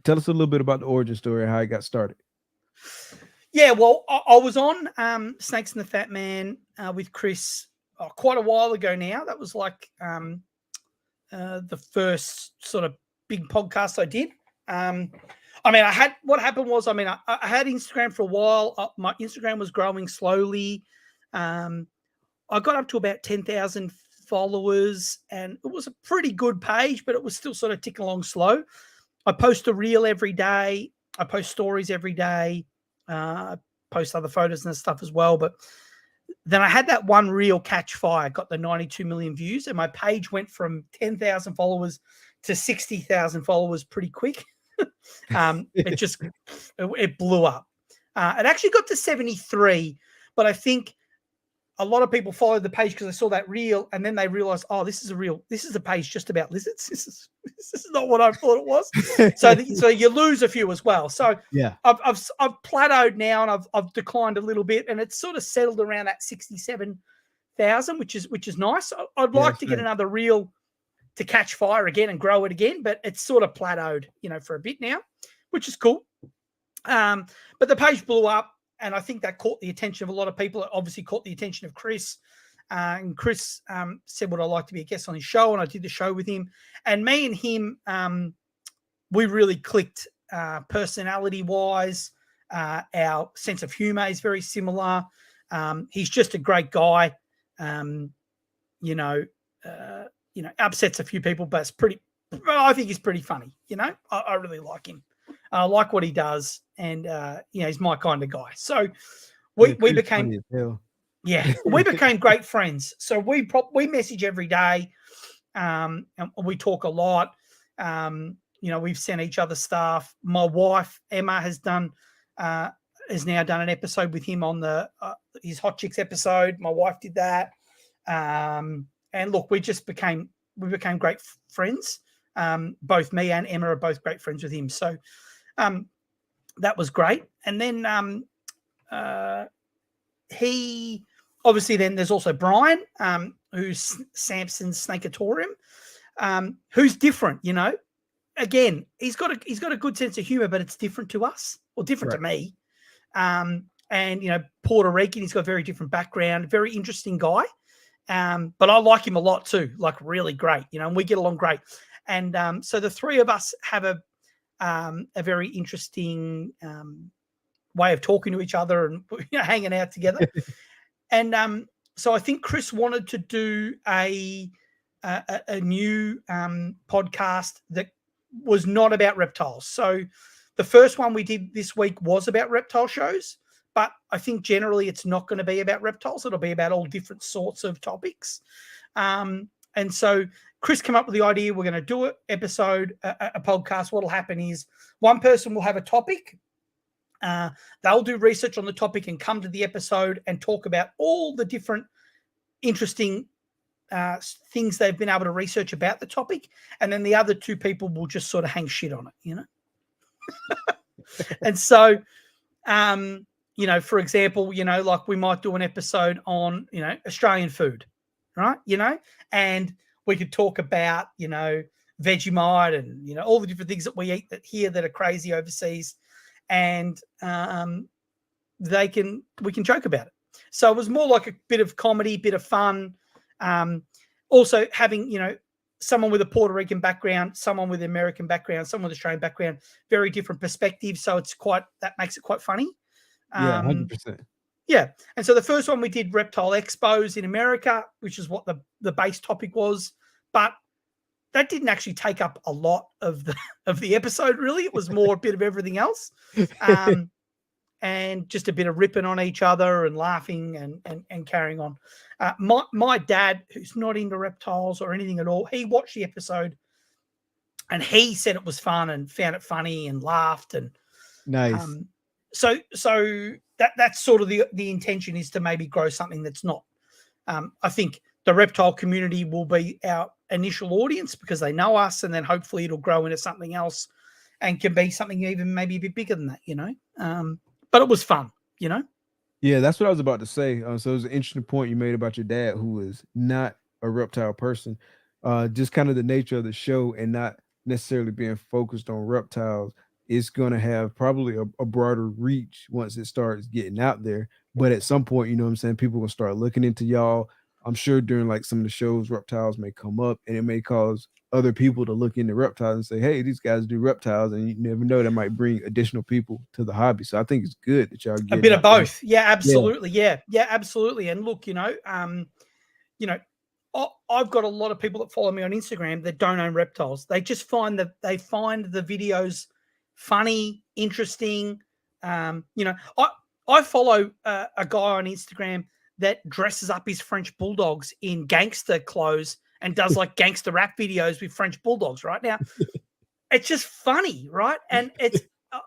tell us a little bit about the origin story and how it got started. Yeah, well, I was on Snakes and the Fat Man with Chris quite a while ago now. That was like the first sort of big podcast I did. What happened was, I had Instagram for a while. My Instagram was growing slowly. I got up to about 10,000 followers, and it was a pretty good page, but it was still sort of ticking along slow. I post a reel every day. I post stories every day. Post other photos and stuff as well. But then I had that one reel catch fire, got the 92 million views, and my page went from 10,000 followers to 60,000 followers pretty quick. It blew up. It actually got to 73, but I think a lot of people followed the page because they saw that reel, and then they realized, oh, this is a page just about lizards. This is not what I thought it was. So you lose a few as well. So yeah, I've plateaued now, and I've declined a little bit, and it's sort of settled around that 67,000, which is nice. I'd like to get another reel to catch fire again and grow it again, but it's sort of plateaued, for a bit now, which is cool. But the page blew up. And I think that caught the attention of a lot of people. It obviously caught the attention of Chris. And Chris said, would I like to be a guest on his show? And I did the show with him. And me and him, we really clicked personality-wise. Our sense of humor is very similar. He's just a great guy. Upsets a few people, but I think he's pretty funny. I really like him. I like what he does, and he's my kind of guy. So we became we became great friends. So we message every day, and we talk a lot. We've sent each other stuff. My wife Emma has now done an episode with him on his Hot Chicks episode. My wife did that, and look, we became great friends. Both me and Emma are both great friends with him. So that was great. And then then there's also Brian, who's Samson's Snakeatorium, who's different, Again, he's got a good sense of humor, but it's different to us, or different to me. And Puerto Rican, he's got a very different background, very interesting guy. But I like him a lot too, like really great, and we get along great. And so the three of us have a very interesting way of talking to each other and hanging out together. And so I think Chris wanted to do a new podcast that was not about reptiles. So the first one we did this week was about reptile shows, but I think generally it's not going to be about reptiles. It'll be about all different sorts of topics. And so Chris came up with the idea, we're going to do an episode, a podcast. What'll happen is one person will have a topic. They'll do research on the topic and come to the episode and talk about all the different interesting things they've been able to research about the topic. And then the other two people will just sort of hang shit on it, And so, for example, like we might do an episode on, Australian food, right? And we could talk about, Vegemite and, all the different things that we eat here that are crazy overseas. And we can joke about it. So it was more like a bit of comedy, bit of fun. Also having, someone with a Puerto Rican background, someone with an American background, someone with Australian background, very different perspectives. So that makes it quite funny. Yeah, 100%. Yeah. And so the first one we did Reptile Expos in America, which is what the base topic was. But that didn't actually take up a lot of the episode, really. It was more a bit of everything else. And just a bit of ripping on each other and laughing and carrying on. My dad, who's not into reptiles or anything at all, he watched the episode and he said it was fun and found it funny and laughed. And Nice. So that's sort of the intention, is to maybe grow something that's not. I think the reptile community will be our initial audience because they know us, and then hopefully it'll grow into something else and can be something even maybe a bit bigger than that, you know. But it was fun, you know. Yeah, that's what I was about to say. So it was an interesting point you made about your dad, who is not a reptile person. Just kind of the nature of the show and not necessarily being focused on reptiles. It's going to have probably a broader reach once it starts getting out there. But at some point, you know what I'm saying, people will start looking into y'all. I'm sure during like some of the shows, reptiles may come up, and it may cause other people to look into reptiles and say, hey, these guys do reptiles, and you never know, that might bring additional people to the hobby. So I think it's good that y'all get a bit of both. Yeah, absolutely. Yeah, absolutely. And look, you know, I've got a lot of people that follow me on Instagram that don't own reptiles. They just find the videos funny, interesting. You know, I follow a guy on Instagram that dresses up his French bulldogs in gangster clothes and does like gangster rap videos with French bulldogs. Right now, it's just funny, right? And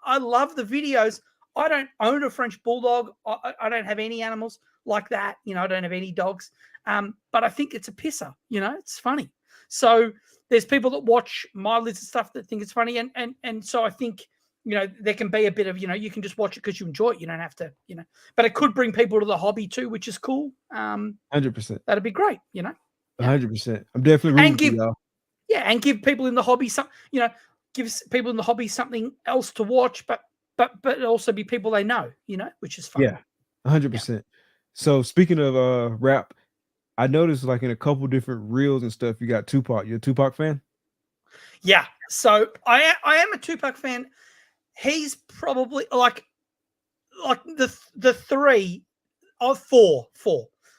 I love the videos. I don't own a French bulldog. I don't have any animals like that. You know, I don't have any dogs. But I think it's a pisser. You know, it's funny. So there's people that watch my lids and stuff that think it's funny, and so I think, you know, there can be a bit of, you know, you can just watch it because you enjoy it. You don't have to, you know, but it could bring people to the hobby too, which is cool. 100%. That'd be great, you know. 100%. I'm definitely rooting for y'all. Yeah, and give people in the hobby some, you know, gives people in the hobby something else to watch, but also be people they know, you know, which is fun. Yeah, 100%. So speaking of rap, I noticed like in a couple different reels and stuff, you got Tupac. You're a Tupac fan? Yeah. So I am a Tupac fan. He's probably like the three or four.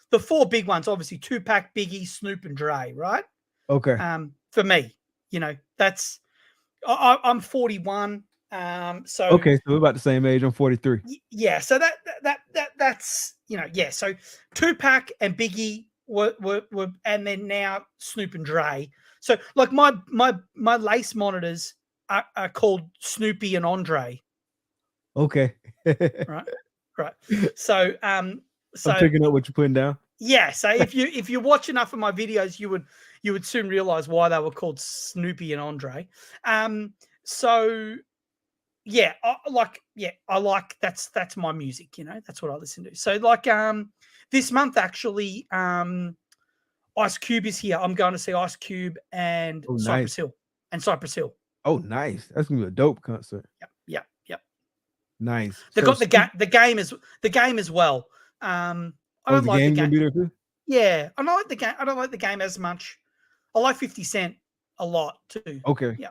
The four big ones, obviously Tupac, Biggie, Snoop, and Dre, right? Okay. For me, you know, that's I'm 41. So okay, so we're about the same age. I'm 43. Yeah, so that's, you know, yeah. So Tupac and Biggie were and then now Snoop and Dre. So like my lace monitors are called Snoopy and Andre. Okay. Right. So I'm picking up what you're putting down. Yeah. So if you watch enough of my videos, you would soon realize why they were called Snoopy and Andre. So yeah, I like that's my music, you know, that's what I listen to. So like this month actually, Ice Cube is here. I'm going to see Ice Cube and Cypress Hill. Oh, nice. That's gonna be a dope concert. Yep. Nice. They got the game as well. I don't like the game. Be there too? Yeah, I don't like the game. I don't like the game as much. I like 50 Cent a lot too. Okay. Yeah.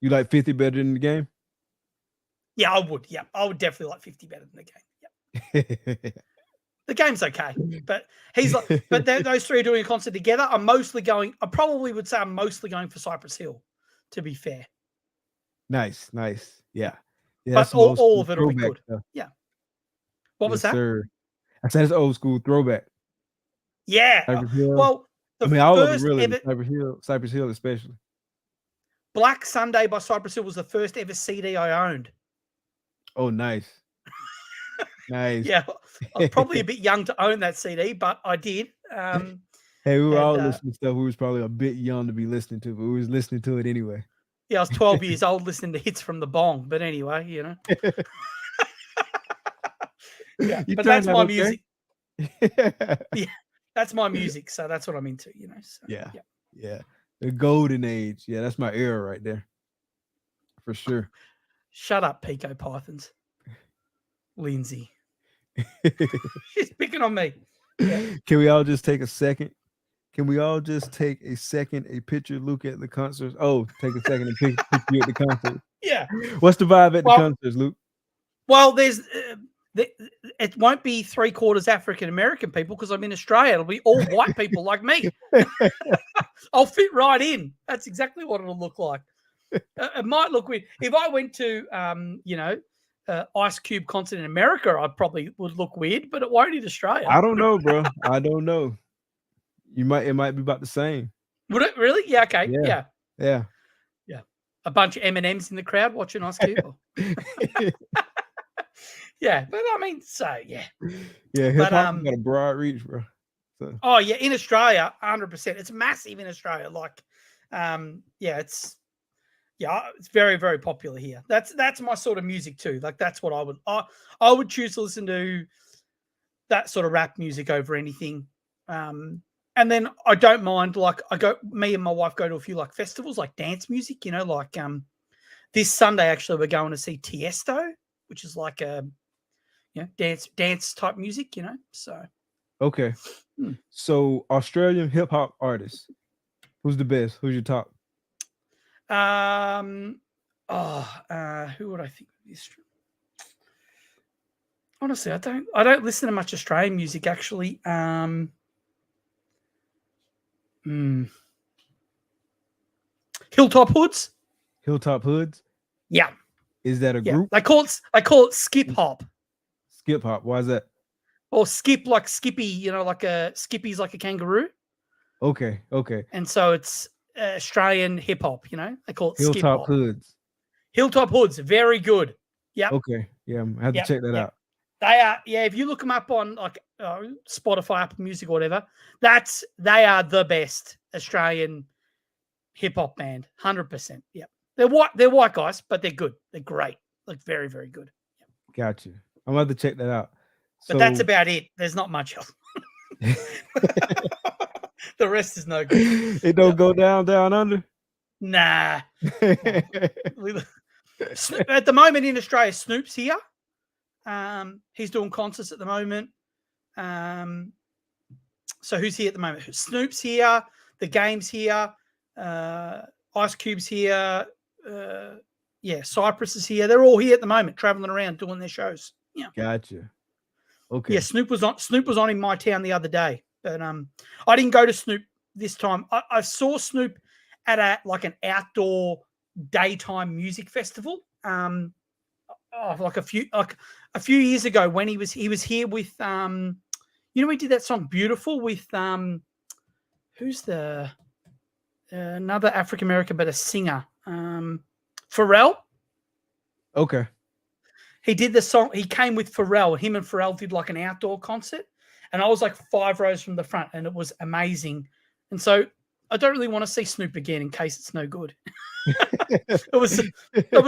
You like 50 better than the game? Yeah, I would. Yeah, I would definitely like 50 better than the game. Yeah. The game's okay, but he's like, but those three are doing a concert together. I probably would say I'm mostly going for Cypress Hill, to be fair. Nice. Yeah. But all of it will be good. Stuff. Yeah. What was that? Sir. I said it's old school throwback. Yeah. Well, all of it really. Cypress Hill especially. Black Sunday by Cypress Hill was the first ever CD I owned. Oh, nice. Nice. Yeah, I was probably a bit young to own that CD, but I did. Hey, we were all listening to stuff we was probably a bit young to be listening to, but we was listening to it anyway. Yeah, I was 12 years old listening to hits from the bong, but anyway, you know. Yeah, but that's my music. Yeah, that's my music, so that's what I'm into, you know. So, yeah. The golden age. Yeah, that's my era right there. For sure. Shut up, Pico Pythons. Lindsay. She's picking on me. Yeah. Can we all just take a second? A picture, look at the concerts. Oh, take a second and pick you at the concert. Yeah. What's the vibe at the concerts, Luke? Well, there's it won't be 3/4 African American people because I'm in Australia. It'll be all white people like me. I'll fit right in. That's exactly what it'll look like. It might look weird if I went to, Ice Cube concert in America. I probably would look weird, but it won't in Australia. I don't know, bro. I don't know. It might be about the same. Would it really? Yeah. Okay. Yeah. Yeah. A bunch of M&Ms in the crowd watching Ice Cube. Yeah, but I mean, so yeah. Yeah, hip hop got a broad reach, bro. So. Oh yeah, in Australia, 100%. It's massive in Australia. Like, it's very, very popular here. That's my sort of music too. Like that's what I would choose to listen to, that sort of rap music over anything. And then I don't mind, like me and my wife go to a few like festivals, like dance music, like this Sunday actually we're going to see Tiesto, which is like a dance type music, so. Okay. So Australian hip hop artists, who's the best? Who's your top? Who would I think is? Honestly, I don't listen to much Australian music actually. Hilltop Hoods. Hilltop Hoods? Yeah. Is that a group? They call it skip hop. Skip hop. Why is that? Or skip like Skippy, like a Skippy's like a kangaroo. Okay. And so it's Australian hip hop, they call it skip Hilltop hop. Hoods. Hilltop Hoods, very good. Yeah. Okay. Yeah, I have to check that out. They are, if you look them up on like Spotify, Apple Music, or whatever, they are the best Australian hip hop band, 100%. Yeah, they're white guys, but they're good. They're great, like very, very good. Yep. Gotcha. I'm gonna have to check that out. But that's about it. There's not much else. The rest is no good. It don't go down under? Nah. At the moment in Australia, Snoop's here. He's doing concerts at the moment. So who's here at the moment? Snoop's here. The Game's here. Ice Cube's here. Cypress is here. They're all here at the moment, traveling around doing their shows. Yeah. Gotcha. Okay. Yeah, Snoop was on in my town the other day, but I didn't go to Snoop this time. I saw Snoop at an outdoor daytime music festival. Like a few years ago when he was here with we did that song Beautiful with who's the another African American but a singer, Pharrell. Okay. He did the song. He came with Pharrell. Him and Pharrell did like an outdoor concert, and I was like 5 rows from the front, and it was amazing. And so I don't really want to see Snoop again in case it's no good. It was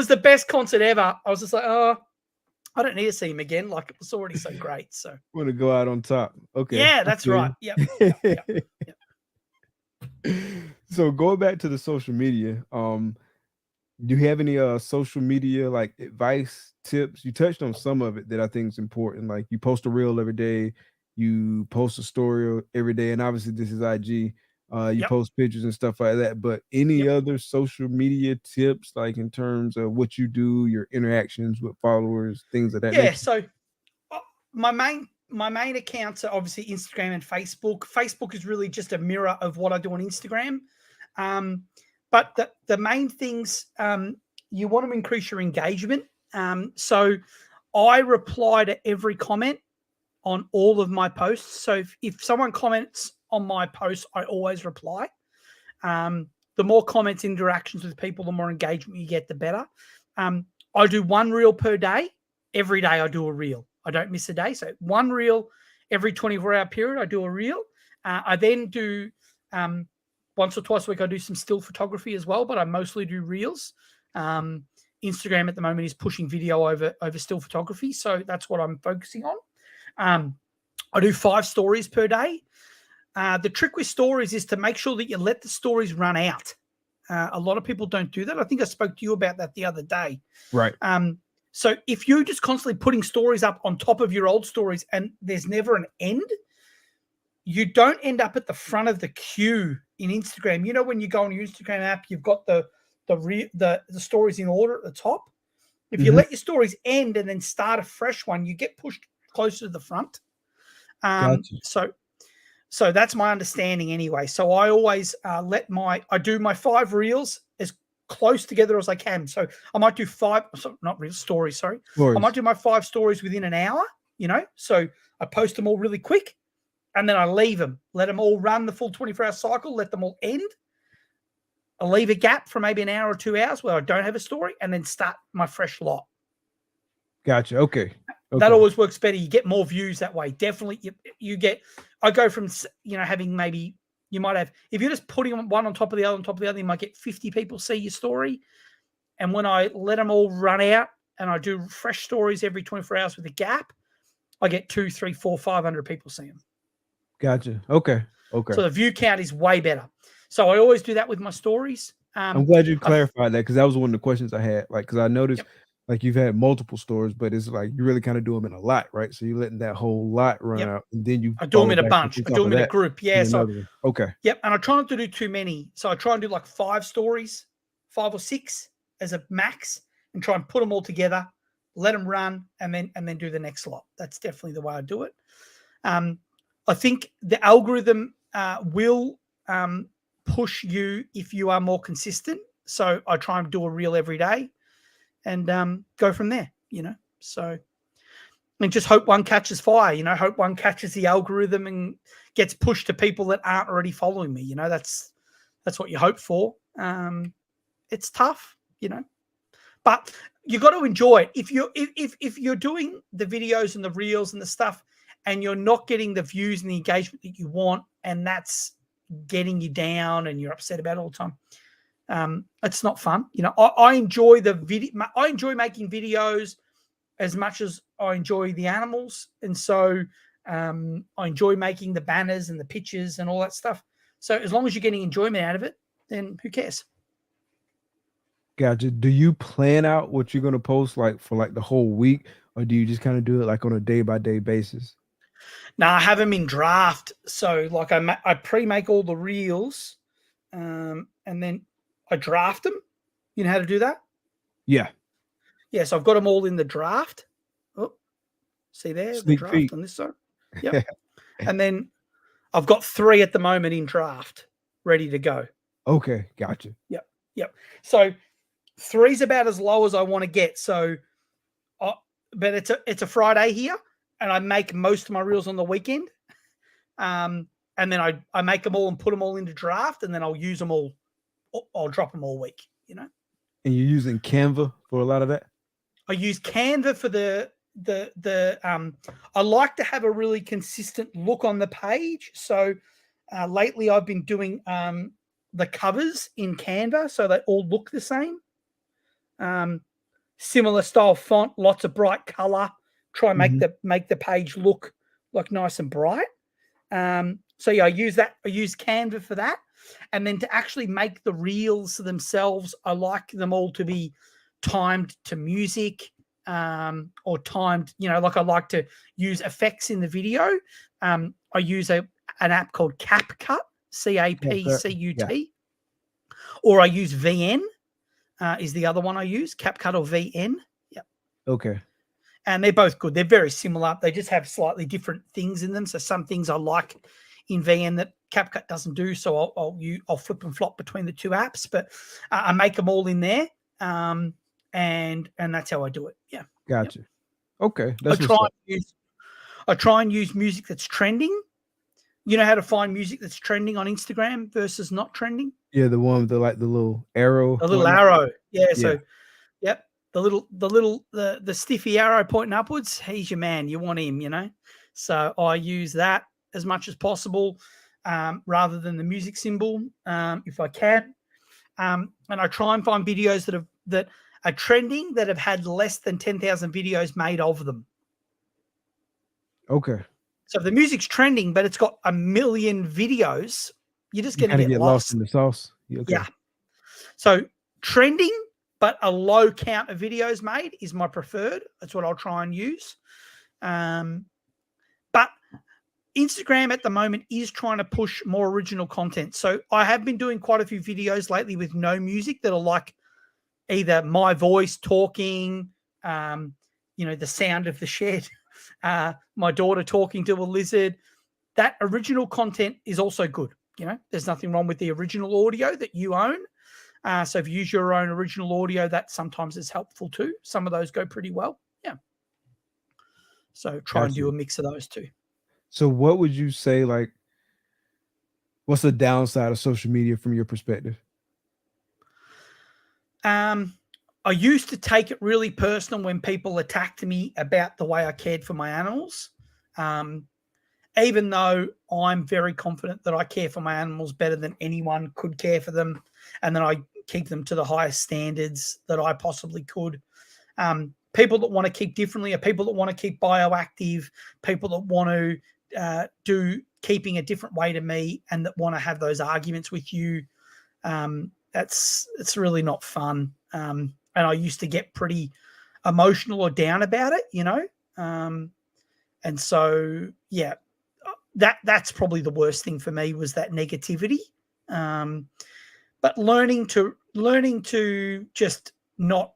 the best concert ever. I was just like, I don't need to see him again. Like it was already so great. So want to go out on top. Okay. Yeah, that's right. Yep. So going back to the social media, do you have any social media like advice, tips? You touched on some of it that I think is important. Like you post a reel every day, you post a story every day, and obviously this is IG. You post pictures and stuff like that. But any other social media tips, like in terms of what you do, your interactions with followers, things of that nature? Yeah. So my main accounts are obviously Instagram and Facebook. Facebook is really just a mirror of what I do on Instagram. But the main things, you want to increase your engagement. So I reply to every comment on all of my posts. So if someone comments on my post, I always reply. The more comments, interactions with people, the more engagement you get, the better. I do one reel per day. Every day I do a reel. I don't miss a day. So one reel every 24-hour period, I do a reel. I then do once or twice a week, I do some still photography as well, but I mostly do reels. Instagram at the moment is pushing video over still photography. So that's what I'm focusing on. I do 5 stories per day. The trick with stories is to make sure that you let the stories run out. A lot of people don't do that. I think I spoke to you about that the other day. Right. So if you're just constantly putting stories up on top of your old stories and there's never an end, you don't end up at the front of the queue in Instagram. You know, when you go on your Instagram app, you've got the stories in order at the top. If you let your stories end and then start a fresh one, you get pushed closer to the front. Gotcha. So that's my understanding anyway. So I always I do my 5 reels as close together as I can. So I might do 5, not real stories, sorry. I might do my 5 stories within an hour, so I post them all really quick and then I leave them, let them all run the full 24-hour cycle, let them all end. I'll leave a gap for maybe an hour or 2 hours where I don't have a story and then start my fresh lot. Gotcha. Okay. That always works better. You get more views that way. Definitely. I go from, having maybe you might have, if you're just putting one on top of the other, you might get 50 people see your story. And when I let them all run out and I do fresh stories every 24 hours with a gap, I get 2, 3, 4, 500 people see them. Gotcha. Okay. So the view count is way better. So I always do that with my stories. I'm glad you clarified that, because that was one of the questions I had. Like, because I noticed like you've had multiple stories, but it's like you really kind of do them in a lot, right? So you're letting that whole lot run out, and then I do them in a bunch. I do them in a group. Yeah. So okay. Yep. And I try not to do too many. So I try and do like 5 stories, 5 or 6 as a max, and try and put them all together, let them run, and then do the next lot. That's definitely the way I do it. I think the algorithm will push you if you are more consistent. So I try and do a reel every day and go from there, So and just hope one catches fire, hope one catches the algorithm and gets pushed to people that aren't already following me. That's what you hope for. It's tough, but you got to enjoy it. If you're doing the videos and the reels and the stuff and you're not getting the views and the engagement that you want, and that's getting you down and you're upset about it all the time, it's not fun. I enjoy the video. I enjoy making videos as much as I enjoy the animals. And so I enjoy making the banners and the pictures and all that stuff. So as long as you're getting enjoyment out of it, then who cares? Gotcha. Do you plan out what you're going to post like for like the whole week, or do you just kind of do it like on a day-by-day basis? No, I have them in draft. So like I pre-make all the reels and then I draft them. You know how to do that? Yeah. Yeah, so I've got them all in the draft. Oh, see there, Sneak the draft peek. on this side. Yep. And then I've got 3 at the moment in draft, ready to go. Okay, gotcha. Yep. So 3's about as low as I want to get. So, but it's a Friday here, and I make most of my reels on the weekend. And then I make them all and put them all into draft, and then I'll use them all. I'll drop them all week. And you're using Canva for a lot of that? I use Canva for I like to have a really consistent look on the page. So lately I've been doing the covers in Canva so they all look the same. Similar style font, lots of bright color. Try and make the page look like nice and bright. So yeah, I use Canva for that. And then to actually make the reels themselves, I like them all to be timed to music, or timed, like I like to use effects in the video. I use an app called CapCut, CapCut, or I use VN, is the other one I use, CapCut or VN. Yep. Okay. And they're both good. They're very similar. They just have slightly different things in them. So some things I like in VN that CapCut doesn't do. So I'll flip and flop between the 2 apps, but I make them all in there. And that's how I do it. Yeah. Gotcha. Yep. Okay. I try and use music that's trending. You know how to find music that's trending on Instagram versus not trending? Yeah, the one with the little arrow. The little arrow. Yeah. So, yep. The stiffy arrow pointing upwards. He's your man. You want him, So I use that as much as possible, rather than the music symbol, if I can. And I try and find videos that are trending that have had less than 10,000 videos made of them. Okay. So if the music's trending, but it's got 1 million videos, you're just going to get lost in the sauce. Okay. Yeah. So trending, but a low count of videos made is my preferred. That's what I'll try and use. But Instagram at the moment is trying to push more original content. So I have been doing quite a few videos lately with no music that are like either my voice talking The sound of the shed, my daughter talking to a lizard. That original content is also good. There's nothing wrong with the original audio that you own. So if you use your own original audio, that sometimes is helpful too. Some of those go pretty well. Yeah. So try and do a mix of those two. So what would you say, like, what's the downside of social media from your perspective? I used to take it really personal when people attacked me about the way I cared for my animals. Even though I'm very confident that I care for my animals better than anyone could care for them, and that I keep them to the highest standards that I possibly could. People that want to keep differently are people that want to keep bioactive, people that want to do keeping a different way to me, and that want to have those arguments with you. It's really not fun. And I used to get pretty emotional or down about it, and so, yeah, that's probably the worst thing for me, was that negativity. But learning to just not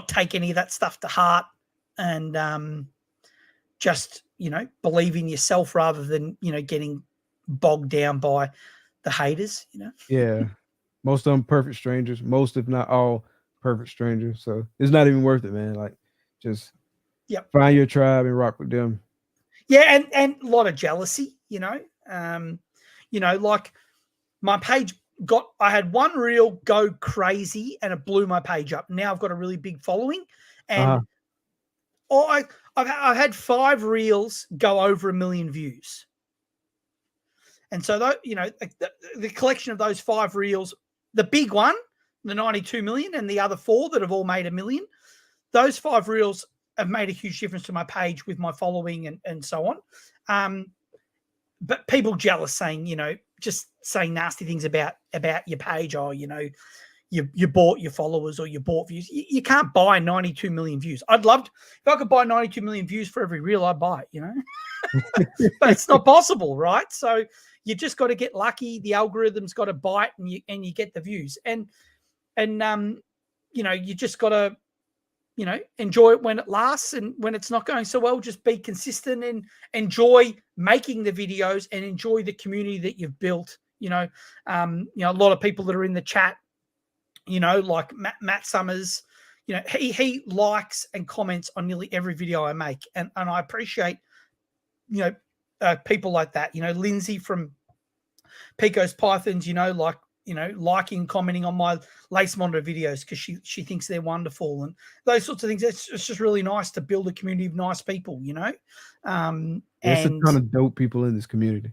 take any of that stuff to heart, and just believe in yourself rather than getting bogged down by the haters. Yeah, most of them perfect strangers. Most, if not all, perfect strangers. So it's not even worth it, man. Like, just find your tribe and rock with them. Yeah, and a lot of jealousy. Like my page I had one reel go crazy and it blew my page up. Now I've got a really big following, and I've had 5 reels go over 1 million views. And so, the collection of those 5 reels, the big one, the 92 million, and the other 4 that have all made 1 million, those 5 reels have made a huge difference to my page with my following and so on. But people jealous, saying, just saying nasty things about your page. Oh, you bought your followers, or you bought views. You can't buy 92 million views. I'd love to, if I could buy 92 million views for every reel, I'd buy it, but it's not possible, right? So you just got to get lucky. The algorithm's got to bite, and you get the views, and you just got to, enjoy it when it lasts, and when it's not going so well, just be consistent and enjoy making the videos and enjoy the community that you've built. A lot of people that are in the chat, like Matt Summers, he likes and comments on nearly every video I make. And I appreciate, people like that, Lindsay from Pico's Pythons, liking, commenting on my lace monitor videos because she thinks they're wonderful, and those sorts of things. It's just really nice to build a community of nice people, There's a ton of dope people in this community.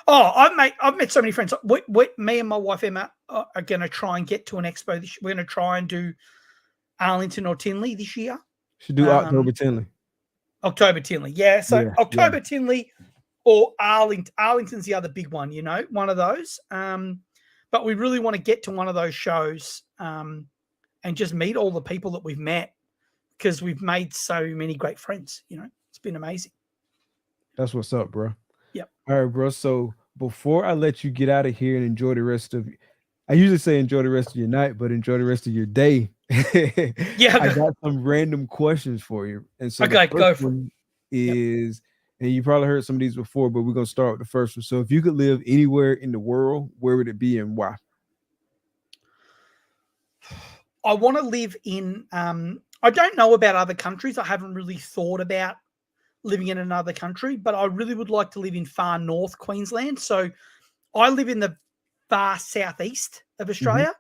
Oh, I've met so many friends. Me and my wife Emma are going to try and get to an expo. We're going to try and do Arlington or Tinley this year. Should do October Tinley. October Tinley, yeah. So October Tinley or Arlington. Arlington's the other big one, one of those. But we really want to get to one of those shows and just meet all the people that we've met, because we've made so many great friends. It's been amazing. That's what's up, bro. Yep. All right, bro. So before I let you get out of here and enjoy the rest of, I usually say enjoy the rest of your night, but enjoy the rest of your day. Yeah. I got some random questions for you. And so okay, the first one is, and you probably heard some of these before, but we're going to start with the first one. So if you could live anywhere in the world, where would it be and why? I want to live in, I don't know about other countries. I haven't really thought about living in another country, but I really would like to live in far north Queensland. So I live in the far southeast of Australia.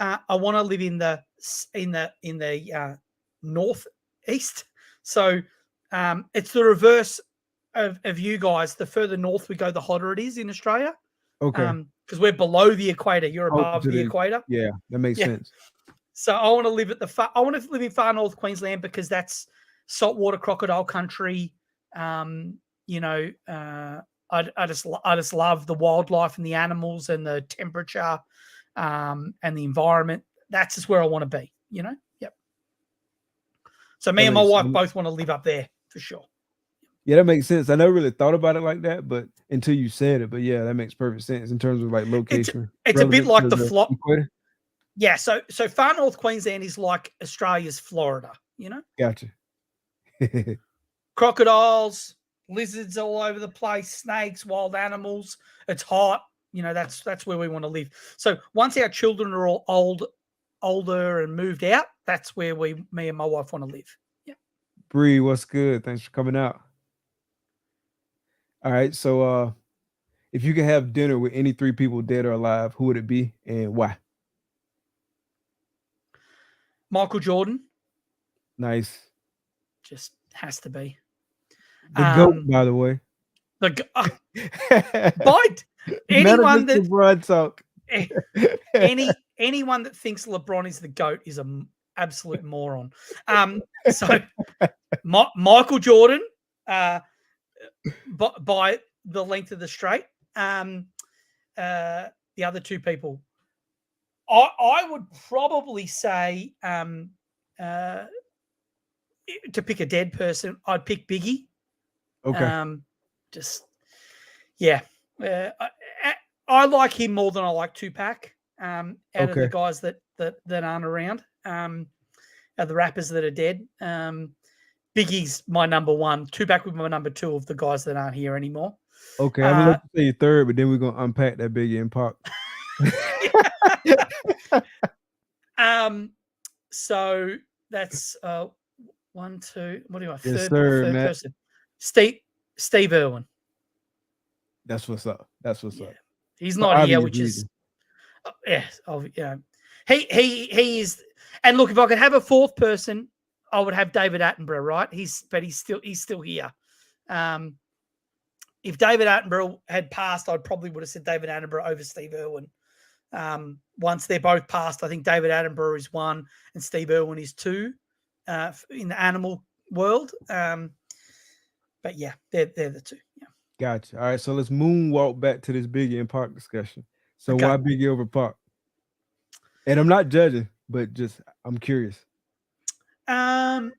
I want to live in the northeast. So it's the reverse of you guys. The further north we go, the hotter it is in Australia. Okay. Because we're below the equator. You're above the equator. Yeah, that makes sense. So I want to live I want to live in far north Queensland, because that's saltwater crocodile country. I just love the wildlife and the animals and the temperature and the environment. That's just where I want to be. Yep. So me and my wife both want to live up there for sure. Yeah, that makes sense. I never really thought about it like that, but until you said it. But yeah, that makes perfect sense in terms of like location. It's a bit like the flop. Yeah, so far north Queensland is like Australia's Florida, you know? Gotcha. Crocodiles, lizards all over the place, snakes, wild animals. It's hot. You know, that's where we want to live. So once our children are all older and moved out, that's where me and my wife want to live. Yeah. Bree, what's good? Thanks for coming out. All right, so if you could have dinner with any three people, dead or alive, who would it be and why? Michael Jordan Nice. just has to be. The GOAT, by the way. Bite None of anyone this that LeBron talk. anyone that thinks LeBron is the GOAT is an absolute moron. So Michael Jordan, by the length of the straight. The other two people, I would probably say, to pick a dead person, I'd pick Biggie. Okay. Just yeah. I like him more than I like Tupac. Out of the guys that aren't around, the rappers that are dead. Biggie's my number one. Tupac would be my number two of the guys that aren't here anymore. Okay, I'm gonna let you say your third, but then we're gonna unpack that Biggie and Pac. So that's one, two. What do you want? Yes, third Matt. person. Steve Irwin. That's what's up. That's what's up. He's not here, which is he is. And look, if I could have a fourth person, I would have David Attenborough. Right? He's still here. If David Attenborough had passed, I probably would have said David Attenborough over Steve Irwin. Once they're both passed, I think David Attenborough is one and Steve Irwin is two in the animal world. But yeah, they're the two. Yeah. Gotcha. All right, so let's moonwalk back to this Biggie and Pac discussion. So why Biggie over Pac? And I'm not judging, but just I'm curious. I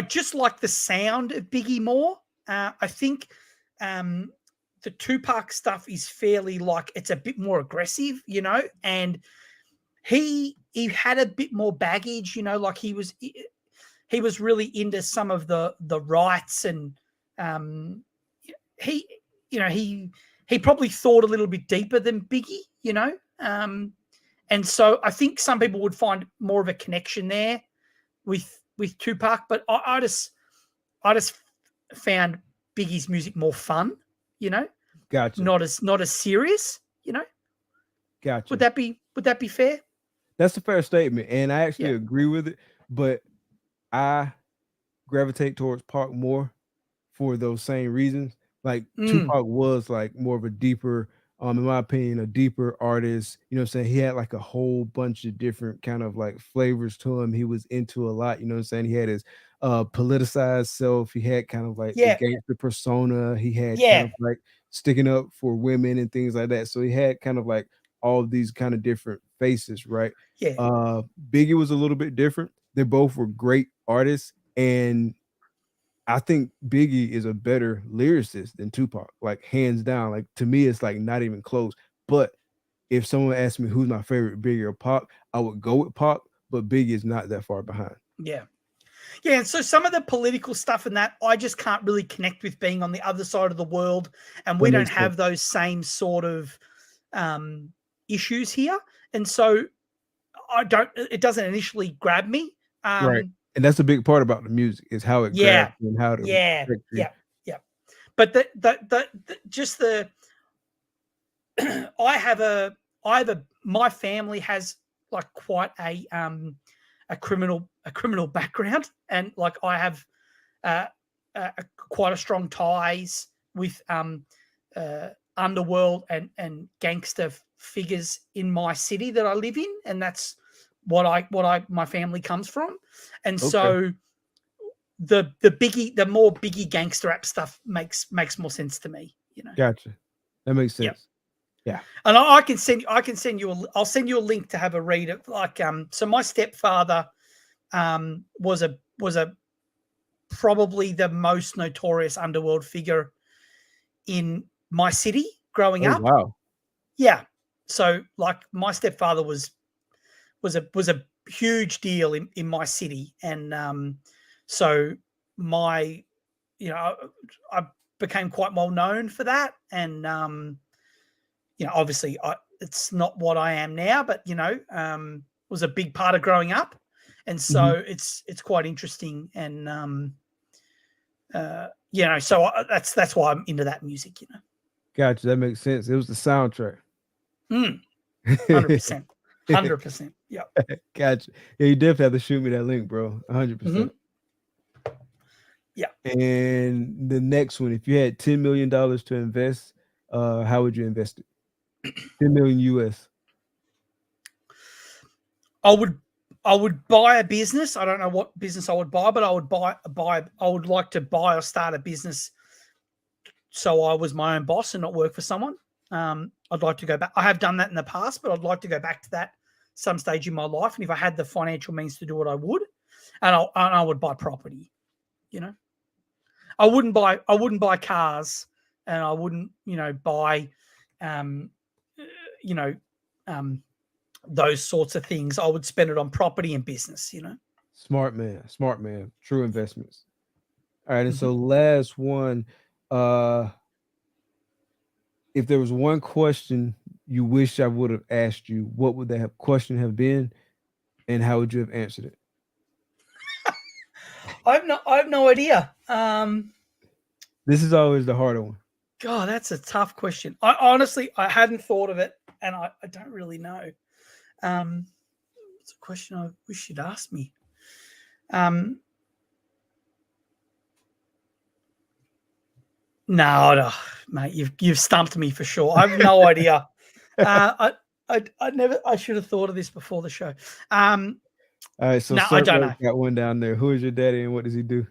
just like the sound of Biggie more. I think the Tupac stuff is fairly like it's a bit more aggressive, you know, and he had a bit more baggage, you know, like he was really into some of the rights and he probably thought a little bit deeper than Biggie, you know, and so I think some people would find more of a connection there with Tupac, but I just found Biggie's music more fun, you know. Gotcha. Not as serious, you know. Gotcha. Would that be fair? That's a fair statement, and I actually agree with it. But I gravitate towards Pac more for those same reasons. Like Tupac was like more of a deeper, in my opinion, a deeper artist. You know what I'm saying? He had like a whole bunch of different kind of like flavors to him. He was into a lot, you know what I'm saying? He had his politicized self. He had kind of like the gangster persona. He had kind of like sticking up for women and things like that. So he had kind of like all of these kind of different faces, right? Yeah. Biggie was a little bit different. They both were great artists, and I think Biggie is a better lyricist than Tupac, like hands down. Like to me, it's like not even close. But if someone asked me who's my favorite, Biggie or Pac, I would go with Pac, but Biggie is not that far behind. Yeah. Yeah, and so some of the political stuff and that, I just can't really connect with being on the other side of the world, and we don't have those same sort of issues here, and so it doesn't initially grab me. Right, and that's a big part about the music is how it grabs you and how to yeah. But my family has like quite a criminal background, and like I have quite a strong ties with underworld and gangster figures in my city that I live in, and that's what my family comes from, and so the more Biggie gangster rap stuff makes more sense to me, you know. Gotcha, that makes sense. Yeah, and I'll send you a link to have a read of like so my stepfather was a probably the most notorious underworld figure in my city growing up. Wow. Yeah. so like my stepfather was a huge deal in my city, and so my I became quite well known for that, and obviously it's not what I am now, but was a big part of growing up, and Mhm. so it's quite interesting, and so that's why I'm into that music. Gotcha. That makes sense. It was the soundtrack. 100%, 100%. Yeah. Gotcha. Yeah, you definitely have to shoot me that link, bro. 100%. Hmm. Yeah. And the next one, if you had $10 million to invest, how would you invest it? 10 million US. I would buy a business. I don't know what business I would buy, but I would buy. I would like to buy or start a business so I was my own boss and not work for someone. I'd like to go back. I have done that in the past, but I'd like to go back to that some stage in my life. And if I had the financial means to do it, I would. And I would buy property. You know, I wouldn't buy cars, and I wouldn't buy, um, you know, um, those sorts of things. I would spend it on property and business. Smart man. Smart man. True investments. All right. And Mhm. so last one, uh, if there was one question you wish I would have asked you, what would that question have been, and how would you have answered it? I have no idea. This is always the harder one. God, that's a tough question. I honestly, I hadn't thought of it, and I don't really know. It's a question I wish you'd asked me. Um, no, mate, you've stumped me for sure. I have no idea. I should have thought of this before the show. All right. So No, I don't Circle know. got one down there. Who is your daddy and what does he do?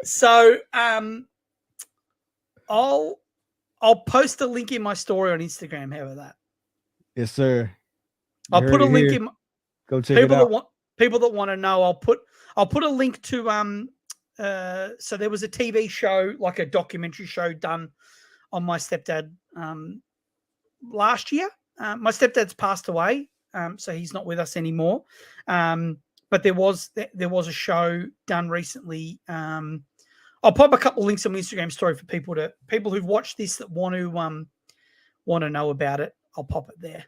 So I'll I'll post a link in my story on Instagram. How about that? Yes, sir. You I'll heard put a it link here. in. Go check it people that out. want to know. I'll put a link to so there was a TV show, like a documentary show done on my stepdad last year. My stepdad's passed away, so he's not with us anymore. But there was a show done recently. I'll pop a couple of links on my Instagram story for people who've watched this that want to know about it. I'll pop it there.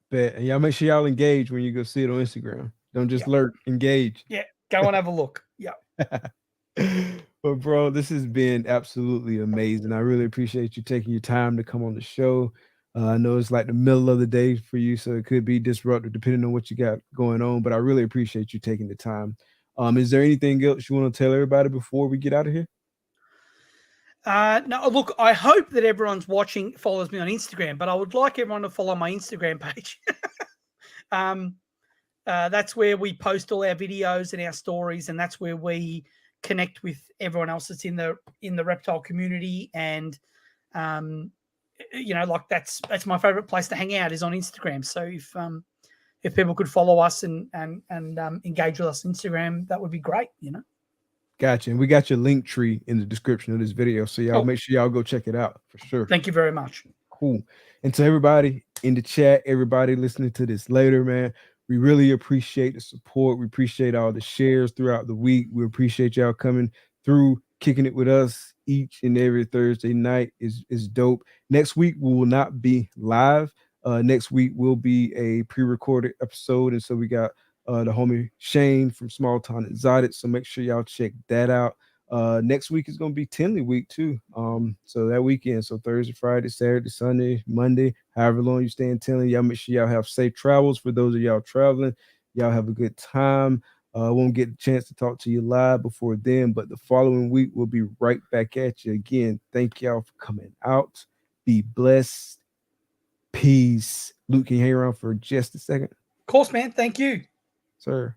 Bet. And y'all make sure y'all engage when you go see it on Instagram. Don't just Yeah, lurk, engage. yeah. Go and have a look. Yeah. But bro, this has been absolutely amazing. I really appreciate you taking your time to come on the show. I know it's like the middle of the day for you, so it could be disruptive depending on what you got going on. But I really appreciate you taking the time. Is there anything else you want to tell everybody before we get out of here? No, look, I hope that everyone's watching follows me on Instagram, but I would like everyone to follow my Instagram page. um, that's where we post all our videos and our stories, and that's where we connect with everyone else that's in the reptile community. And like that's my favorite place to hang out is on Instagram. So if people could follow us and engage with us on Instagram, that would be great. Gotcha. And we got your link tree in the description of this video. So y'all Oh, make sure y'all go check it out for sure. thank you very much. Cool. And to everybody in the chat, everybody listening to this later, man, we really appreciate the support. We appreciate all the shares throughout the week. We appreciate y'all coming through, kicking it with us each and every Thursday night is dope. Next week we will not be live. Next week will be a pre-recorded episode, and so we got the homie Shane from Small Town Exotic. So make sure y'all check that out. Next week is gonna be Tinley week too. So that weekend, so Thursday, Friday, Saturday, Sunday, Monday, however long you stay in Tinley, y'all make sure y'all have safe travels. For those of y'all traveling, y'all have a good time. Won't get a chance to talk to you live before then, but the following week we'll be right back at you again. Thank y'all for coming out. Be blessed. Peace. Luke, can you hang around for just a second? Of course, man. Thank you. Sir.